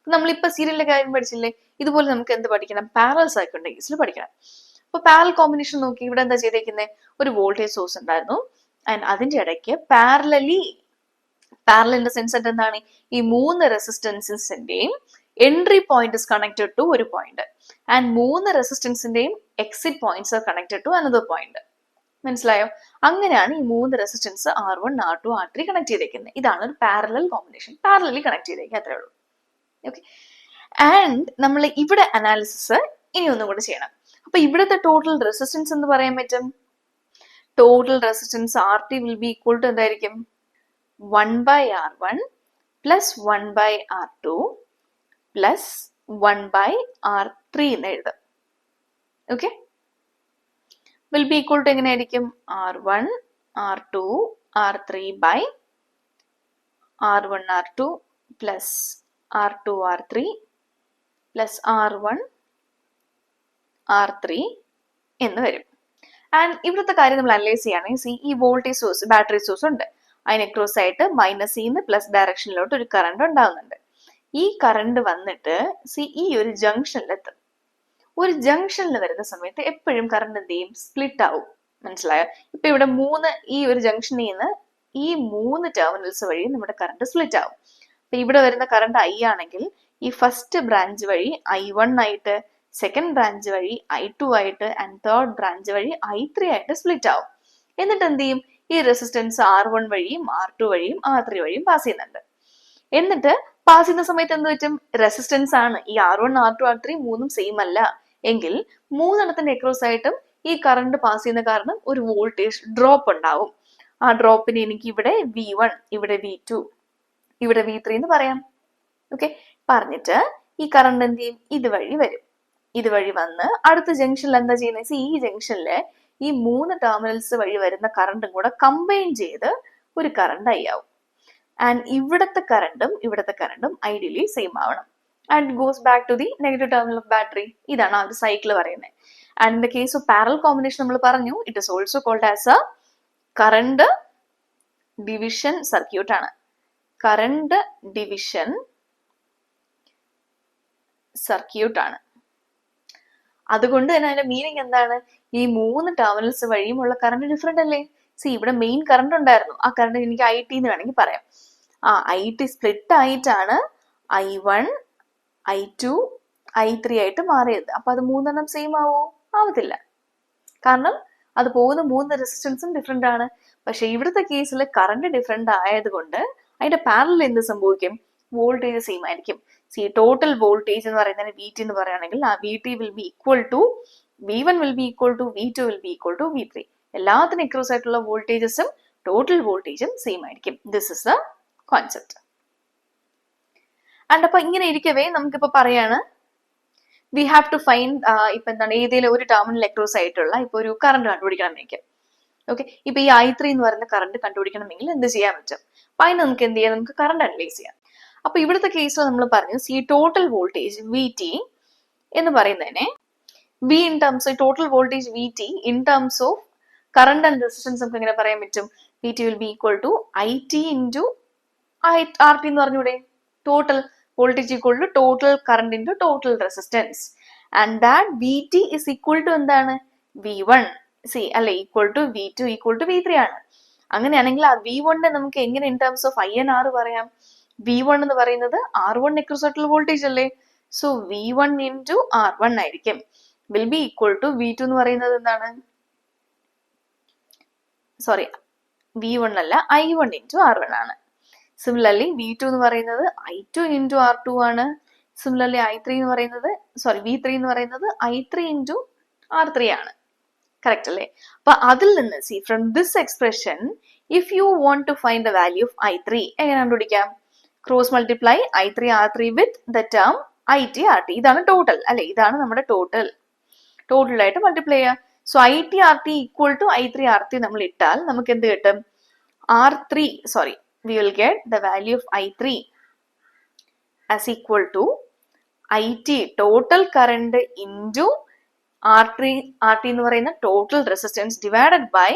നമ്മളിപ്പോ സീരിയലിന്റെ കാര്യം പഠിച്ചില്ലേ, ഇതുപോലെ നമുക്ക് എന്ത് പഠിക്കണം? പാരലൽ സർക്യൂട്ടിന്റെ കേസിൽ പഠിക്കണം. അപ്പൊ പാരലൽ കോമ്പിനേഷൻ നോക്കി ഇവിടെ എന്താ ചെയ്തേക്കുന്നത്? ഒരു വോൾട്ടേജ് സോഴ്സ് ഉണ്ടായിരുന്നു ആൻഡ് അതിന്റെ ഇടയ്ക്ക് പാരലൽ ഇൻ ദ സെൻസ് എന്താണ്? ഈ 3 റെസിസ്റ്റൻസിന്റെയും entry point is connected to ഒരു പോയിന്റ് ആൻഡ് 3 റെസിസ്റ്റൻസിന്റെയും exit points are connected to another point. മനസ്സിലായോ? അങ്ങനെയാണ് ഈ 3 resistance R1, R2, R3 connect ചെയ്തേക്കുന്നത്. ഇതാണ് ഒരു പാരലൽ കോമ്പിനേഷൻ. പാരലലി കണക്ട് ചെയ്തേക്കുക, അത്രേ ഉള്ളൂ. ഓക്കെ, ആൻഡ് നമ്മൾ ഇവിടെ അനാലിസിസ് ഇനി ഒന്നും കൂടെ ചെയ്യണം. അപ്പൊ ഇവിടുത്തെ ടോട്ടൽ റെസിസ്റ്റൻസ് എന്ന് പറയാൻ പറ്റും. Total resistance RT will be equal to എന്തായിരിക്കും? 1/R1 plus 1/R2 plus 1/R3 എന്ന് എഴുതാം. Okay, will be equal to എങ്ങനെയായിരിക്കും? R1, R2, R3 by R1, R2 plus R2, R3 plus R1, R3 എന്ന് വരും. And ഇവിടുത്തെ കാര്യം നമ്മൾ അനലൈസ് ചെയ്യുകയാണെങ്കിൽ ഈ വോൾട്ടേജ് സോഴ്സ്, ബാറ്ററി സോഴ്സ് ഉണ്ട്. അതിന് അക്രോസ് ആയിട്ട് -ന്ന് പ്ലസ് ഡയറക്ഷനിലോട്ട് ഒരു കറണ്ട് ഉണ്ടാകുന്നുണ്ട്. ഈ കറണ്ട് വന്നിട്ട് ഈ ഒരു ജംഗ്ഷനിലെത്തും. ഒരു ജംഗ്ഷനിൽ വരുന്ന സമയത്ത് എപ്പോഴും കറണ്ട് എന്ത് ചെയ്യും? സ്പ്ലിറ്റ് ആവും. മനസ്സിലായോ? ഇപ്പൊ ഇവിടെ ഈ ഒരു ജംഗ്ഷനിൽ നിന്ന് ഈ 3 ടെർമിനൽസ് വഴി നമ്മുടെ കറണ്ട് സ്പ്ലിറ്റ് ആവും. അപ്പൊ ഇവിടെ വരുന്ന കറണ്ട് I ആണെങ്കിൽ ഈ ഫസ്റ്റ് ബ്രാഞ്ച് വഴി I1 ആയിട്ട്, സെക്കൻഡ് ബ്രാഞ്ച് വഴി I2 ആയിട്ട് ആൻഡ് തേർഡ് ബ്രാഞ്ച് വഴി I3 ആയിട്ട് സ്പ്ലിറ്റ് ആവും. എന്നിട്ട് എന്ത് ചെയ്യും? ഈ റെസിസ്റ്റൻസ് R1 വഴിയും R2 വഴിയും R3 വഴിയും പാസ് ചെയ്യുന്നുണ്ട്. എന്നിട്ട് പാസ് ചെയ്യുന്ന സമയത്ത് എന്ത് പറ്റും? റെസിസ്റ്റൻസ് ആണ്. ഈ R1, R2, R3 മൂന്നും സെയിം അല്ല എങ്കിൽ 3 അക്രോസ് ആയിട്ടും ഈ കറണ്ട് പാസ് ചെയ്യുന്ന കാരണം ഒരു വോൾട്ടേജ് ഡ്രോപ്പ് ഉണ്ടാവും. ആ ഡ്രോപ്പിന് എനിക്ക് ഇവിടെ V1, ഇവിടെ V2, ഇവിടെ V3 എന്ന് പറയാം. ഓക്കെ, പറഞ്ഞിട്ട് ഈ കറണ്ട് എന്ത് ചെയ്യും? ഇതുവഴി വരും. ഇതുവഴി വന്ന് അടുത്ത ജംഗ്ഷനിൽ എന്താ ചെയ്യുന്നത്? ഈ ജംഗ്ഷനില് ഈ 3 ടെർമിനൽസ് വഴി വരുന്ന കറണ്ടും കൂടെ കമ്പൈൻ ചെയ്ത് ഒരു കറണ്ട് I ആവും. ആൻഡ് ഇവിടത്തെ കറണ്ടും ഐഡിയലി സെയിം ആവണം. And goes back to the negative terminal of battery. ഇതാണ് ആ ഒരു സൈക്കിൾ പറയുന്നത്. And in the case of parallel combination നമ്മൾ പറഞ്ഞു, it is also called as a current division circuit ആണ്. കറണ്ട് ഡിവിഷൻ സർക്യൂട്ട് ആണ്. അതുകൊണ്ട് തന്നെ അതിന്റെ മീനിങ് എന്താണ്? ഈ 3 ടെർമിനൽസ് വഴിയുമുള്ള കറണ്ട് ഡിഫറെന്റ് അല്ലേ? ഇവിടെ മെയിൻ കറണ്ട് ഉണ്ടായിരുന്നു. ആ കറണ്ട് എനിക്ക് IT എന്ന് വേണമെങ്കിൽ പറയാം. IT സ്പ്ലിറ്റ് ആയിട്ടാണ് I1, I2, I3 ആയിട്ട് മാറിയത്. അപ്പൊ അത് 3 സെയിം ആവോ? ആവത്തില്ല. കാരണം അത് പോകുന്ന 3 റെസിസ്റ്റൻസും ഡിഫറെന്റ് ആണ്. പക്ഷെ ഇവിടുത്തെ കേസിൽ കറണ്ട് ഡിഫറെന്റ് ആയതുകൊണ്ട് അതിന്റെ പാരലൽ എന്ത് സംഭവിക്കും? വോൾട്ടേജ് സെയിം ആയിരിക്കും. ടോട്ടൽ വോൾട്ടേജ് എന്ന് പറയുന്നത് VT എന്ന് പറയുകയാണെങ്കിൽ ആ VT will be equal to V1 will be equal to V2 will be equal to V3. എല്ലാത്തിനും അക്രോസ് ആയിട്ടുള്ള വോൾട്ടേജസും ടോട്ടൽ വോൾട്ടേജും സെയിം ആയിരിക്കും. This is the concept. And അപ്പൊ ഇങ്ങനെ ഇരിക്കവേ നമുക്കിപ്പോ പറയാണ് വി ഹാവ് ടു ഫൈൻഡ് ഇപ്പൊ എന്താണ് ഏതെങ്കിലും ഒരു ടെർമിനൽ അക്രോസ് ആയിട്ടുള്ള ഇപ്പൊ ഒരു കറണ്ട് കണ്ടുപിടിക്കണം എനിക്ക്. ഓക്കെ, ഇപ്പൊ ഈ I3 എന്ന് പറയുന്ന കറണ്ട് കണ്ടുപിടിക്കണമെങ്കിൽ എന്ത് ചെയ്യാൻ പറ്റും? അപ്പൊ അതിന് നമുക്ക് എന്ത് ചെയ്യാം? നമുക്ക് കറണ്ട് അനലൈസ് ചെയ്യാം. അപ്പൊ ഇവിടുത്തെ കേസിൽ നമ്മൾ പറഞ്ഞു ടോട്ടൽ വോൾട്ടേജ് VT എന്ന് പറയുന്നതിനെ V in terms of total voltage VT in terms of current and resistance നമുക്ക് എങ്ങനെ പറയാൻ പറ്റും? VT will be equal to IT into RT എന്ന് പറഞ്ഞൂടെ? Total voltage equal to total current into total resistance. And that VT is equal to എന്താണ്? V1 അല്ലെ? Equal to V2 equal to V3 ആണ്. അങ്ങനെയാണെങ്കിൽ ആ V1 നമുക്ക് എങ്ങനെ in terms of INR പറയാം? V1 എന്ന് പറയുന്നത് R1 അക്രോസ് ആയിട്ടുള്ള വോൾട്ടേജ് അല്ലേ? സോ V1 ഇൻറ്റു R1 ആയിരിക്കും. Will be equal to V2 എന്ന് പറയുന്നത് എന്താണ്? സോറി, V1 അല്ല, I1 ഇൻറ്റു R1 ആണ്. സിമിലർലി V2 എന്ന് പറയുന്നത് I2 ഇൻറ്റു R2 ആണ്. സിമിലർലി I3 എന്ന് പറയുന്നത് V3 എന്ന് പറയുന്നത് I3 ഇൻറ്റു R3 ആണ്. കറക്റ്റ് അല്ലേ? അപ്പൊ അതിൽ നിന്ന് from this expression if you want to find the value of I3 എങ്ങനെ കണ്ടുപിടിക്കാം? Cross multiply I3 R3 with the term IT RT. ഇതാണ് ടോട്ടൽ അല്ലെ? ഇതാണ് നമ്മുടെ ടോട്ടലായിട്ട് മൾട്ടിപ്ലൈ ചെയ്യുക. So IT RT equal to I3 RT നമ്മൾ ഇട്ടാൽ നമുക്ക് എന്ത് കിട്ടും? we will get the value of I3 as equal to IT total current into RT എന്ന് പറയുന്ന ടോട്ടൽ റെസിസ്റ്റൻസ് ഡിവൈഡഡ് ബൈ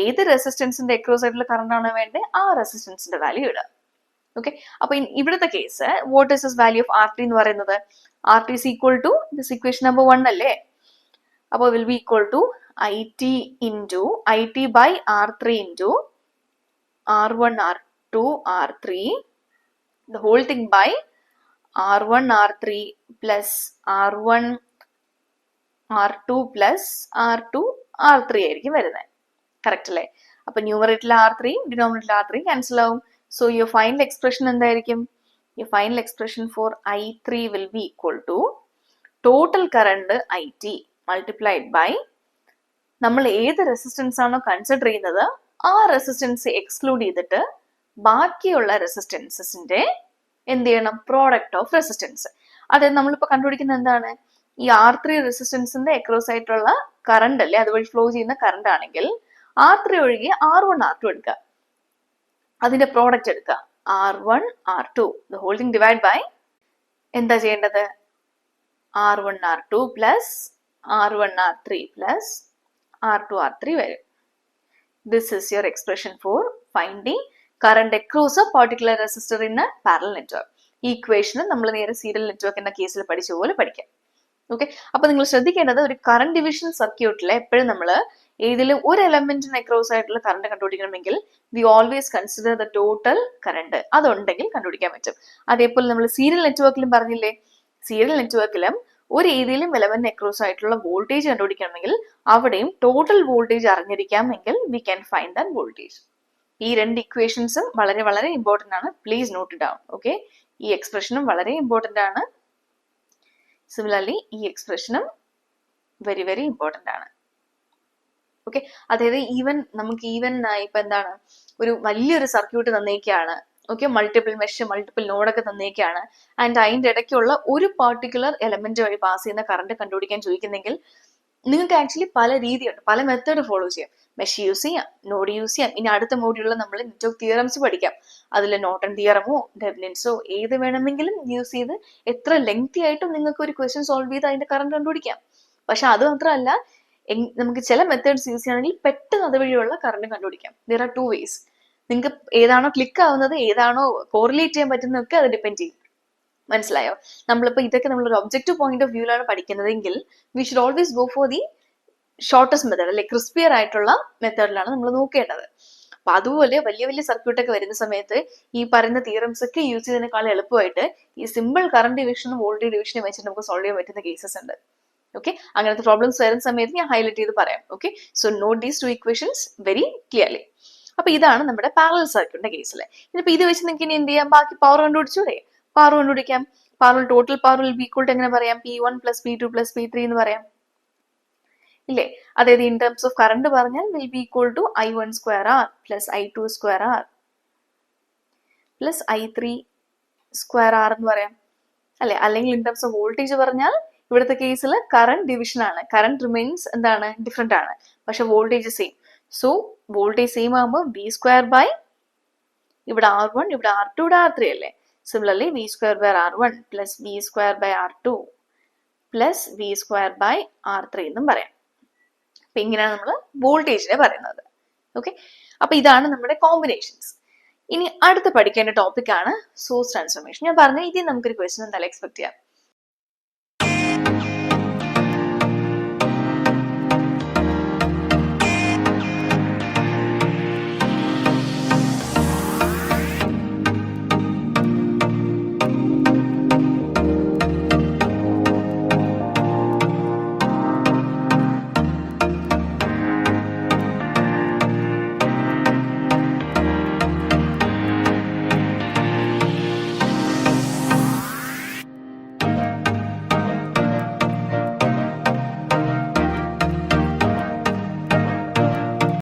ഏത് റെസിസ്റ്റൻസിന്റെ അക്രോസ് ആയിട്ടുള്ള കറണ്ട് ആണ് വേണ്ടത്, ആ റെസിസ്റ്റൻസിന്റെ വാല്യൂ ഇടുക. ഓക്കെ, അപ്പൊ ഇവിടുത്തെ case what is this value of RT എന്ന് പറയുന്നത്? RT is equal to this equation number 1 അല്ലേ? അപ്പോൾ will be equal to IT by R3 into R1 R2 R3 the whole thing by R1 R3 plus R1 R2 plus R2 R3 ആയിരിക്കും വരുന്നത്. Correct അല്ലേ? അപ്പൊ ന്യൂമറേറ്ററിൽ R3 ഡിനോമിനേറ്ററിൽ R3 cancel ആവും. So your final expression എന്തായിരിക്കും? Your final expression for I3 will be equal to total current IT multiplied by നമ്മൾ ഏത് റെസിസ്റ്റൻസ് ആണോ കൺസിഡർ ചെയ്യുന്നത് ആ റെസിസ്റ്റൻസ് എക്സ്ക്ലൂഡ് ചെയ്തിട്ട് ബാക്കിയുള്ള റെസിസ്റ്റൻസസിന്റെ എന്ത് ചെയ്യണം? Product of resistance. അതായത് നമ്മളിപ്പോ കണ്ടുപിടിക്കുന്നത് എന്താണ്? ഈ R3 റെസിസ്റ്റൻസിന്റെ അക്രോസ് ആയിട്ടുള്ള കറണ്ട് അല്ലേ, അതുവഴി ഫ്ലോ ചെയ്യുന്ന കറണ്ട് ആണെങ്കിൽ R3 ഒഴികെ R1 R2 എടുക്കുക, അതിന്റെ പ്രോഡക്റ്റ് എടുക്കുക, R1 R2 the whole thing divide by എന്താ ചെയ്യേണ്ടത്? R1 R2 plus R1 R3 plus R2 R3 വരും. This is your expression for finding current across a particular resistor in a parallel network. ഈ equation നമ്മൾ നേരെ serial നെറ്റ്വർക്കിന്റെ കേസിൽ പഠിച്ച പോലെ പഠിക്കാം. ഓക്കെ, അപ്പൊ നിങ്ങൾ ശ്രദ്ധിക്കേണ്ടത് ഒരു കറന്റ് ഡിവിഷൻ സർക്യൂട്ടിൽ എപ്പോഴും നമ്മൾ ഏതിലും ഒരു എലമെന്റിന് അക്രോസ് ആയിട്ടുള്ള കറണ്ട് കണ്ടുപിടിക്കണമെങ്കിൽ we always consider the total current. അതുണ്ടെങ്കിൽ കണ്ടുപിടിക്കാൻ പറ്റും. അതേപോലെ നമ്മൾ സീരിയൽ നെറ്റ്വർക്കിലും പറഞ്ഞില്ലേ, സീരിയൽ നെറ്റ്വർക്കിലും ഒരു ഏതെങ്കിലും എലമെന്റിന് അക്രോസ് ആയിട്ടുള്ള വോൾട്ടേജ് കണ്ടുപിടിക്കണമെങ്കിൽ അവിടെയും ടോട്ടൽ വോൾട്ടേജ് അറിഞ്ഞിരിക്കാമെങ്കിൽ we can find that voltage. ഈ രണ്ട് ഇക്വേഷൻസും വളരെ വളരെ ഇമ്പോർട്ടന്റ് ആണ്. Please note down. ഓക്കെ, ഈ എക്സ്പ്രഷനും വളരെ ഇമ്പോർട്ടന്റ് ആണ്. സിമിലർലി ഈ എക്സ്പ്രഷനും വെരി വെരി ഇമ്പോർട്ടന്റ് ആണ്. ഓക്കെ, അതായത് നമുക്ക് ഇപ്പൊ എന്താണ്, ഒരു വലിയൊരു സർക്യൂട്ട് തന്നേക്കാണ്. ഓക്കെ, മൾട്ടിപ്പിൾ മെഷ് മൾട്ടിപ്പിൾ നോഡൊക്കെ തന്നേക്കാണ്. ആൻഡ് അതിന്റെ ഇടയ്ക്കുള്ള ഒരു പർട്ടിക്കുലർ എലമെന്റ് വഴി പാസ് ചെയ്യുന്ന കറണ്ട് കണ്ടുപിടിക്കാൻ ചോദിക്കുന്നെങ്കിൽ നിങ്ങൾക്ക് ആക്ച്വലി പല രീതിയുണ്ട്, പല മെത്തേഡ് ഫോളോ ചെയ്യാം. മെഷ് യൂസ് ചെയ്യാം, നോഡ് യൂസ് ചെയ്യാം. ഇനി അടുത്ത മോഡ്യൂളിൽ നമ്മൾ നെറ്റ്വർക്ക് തിയറംസ് പഠിക്കാം. അതിൽ നോർട്ടൺ തിയറമോ ഡെബ്ലിൻസോ ഏത് വേണമെങ്കിലും യൂസ് ചെയ്ത് എത്ര ലെങ്തി ആയിട്ടും നിങ്ങൾക്ക് ഒരു ക്വസ്റ്റ്യൻ സോൾവ് ചെയ്ത് അതിന്റെ കറണ്ട് കണ്ടുപിടിക്കാം. പക്ഷെ അത് മാത്രമല്ല, നമുക്ക് ചില മെത്തേഡ്സ് യൂസ് ചെയ്യുകയാണെങ്കിൽ പെട്ടെന്ന് അതുവഴിയുള്ള കറണ്ട് കണ്ടുപിടിക്കാം. There are 2 ways. നിങ്ങൾക്ക് ഏതാണോ ക്ലിക്ക് ആവുന്നത്, ഏതാണോ കോറിലേറ്റ് ചെയ്യാൻ പറ്റുന്നതൊക്കെ അത് ഡിപ്പെൻഡ് ചെയ്യും. മനസ്സിലായോ? നമ്മളിപ്പോ ഇതൊക്കെ നമ്മളൊരു ഒബ്ജക്റ്റീവ് പോയിന്റ് ഓഫ് വ്യൂലാണ് പഠിക്കുന്നതെങ്കിൽ we should always go for the shortest method, അല്ലെ ക്രിസ്പിയർ ആയിട്ടുള്ള മെത്തേഡിലാണ് നമ്മൾ നോക്കേണ്ടത്. അപ്പൊ അതുപോലെ വലിയ വലിയ സർക്യൂട്ടൊക്കെ വരുന്ന സമയത്ത് ഈ പറയുന്ന തിയറംസ് ഒക്കെ യൂസ് ചെയ്തതിനേക്കാൾ എളുപ്പമായിട്ട് ഈ സിമ്പിൾ കറണ്ട് ഡിവിഷനും വോൾട്ടേജ് ഡിവിഷനും വെച്ചിട്ട് നമുക്ക് സോൾവ് ചെയ്യാൻ പറ്റുന്ന കേസസ് ഉണ്ട്. ഓക്കെ, അങ്ങനത്തെ പ്രോബ്ലംസ് വരുന്ന സമയത്ത് ഞാൻ ഹൈലൈറ്റ് ചെയ്ത് പറയാം. Okay, so note these 2 equations very clearly. അപ്പൊ ഇതാണ് നമ്മുടെ പാരലൽ സർക്യൂട്ടിന്റെ കേസിൽ. ഇനിയിപ്പോ ഇത് വെച്ച് നിങ്ങൾക്ക് ഇനി എന്ത് ചെയ്യാം? ബാക്കി പവർ കണ്ടുപിടിച്ചൂടെ? പവർ കണ്ടുപിടിക്കാം. Power total power will be equal to എങ്ങനെ പറയാം? P1 plus P2 plus P3 എന്ന് പറയാം ഇല്ലേ? അതായത് ഇൻ ടേംസ് ഓഫ് കറണ്ട് പറഞ്ഞാൽ will be equal to I1 square R plus I2 square R plus I3 square R എന്ന് പറയാം അല്ലെ? അല്ലെങ്കിൽ ഇൻ ടേംസ് ഓഫ് വോൾട്ടേജ് പറഞ്ഞാൽ ഇവിടുത്തെ കേസിൽ കറണ്ട് ഡിവിഷൻ ആണ്. കറണ്ട് റിമെയിൻസ് എന്താണ്? ഡിഫറെന്റ് ആണ്, പക്ഷെ voltage same. So voltage same ആകുമ്പോൾ V സ്ക്വയർ ബൈ ഇവിടെ R1, ഇവിടെ R2, ഇവിടെ R3 അല്ലേ? Similarly V square by R1 plus V square by R2 plus V square by R3 എന്നും പറയാം. അപ്പൊ ഇങ്ങനെയാണ് നമ്മൾ വോൾട്ടേജിനെ പറയുന്നത്. ഓക്കെ, അപ്പൊ ഇതാണ് നമ്മുടെ കോമ്പിനേഷൻസ്. ഇനി അടുത്ത് പഠിക്കേണ്ട ടോപ്പിക് ആണ് സോഴ്സ് ട്രാൻസ്ഫോർമേഷൻ. ഞാൻ പറഞ്ഞ ഇതിൽ നമുക്കൊരു ക്വസ്റ്റ്യൻ എന്തായാലും എക്സ്പെക്ട് ചെയ്യാം.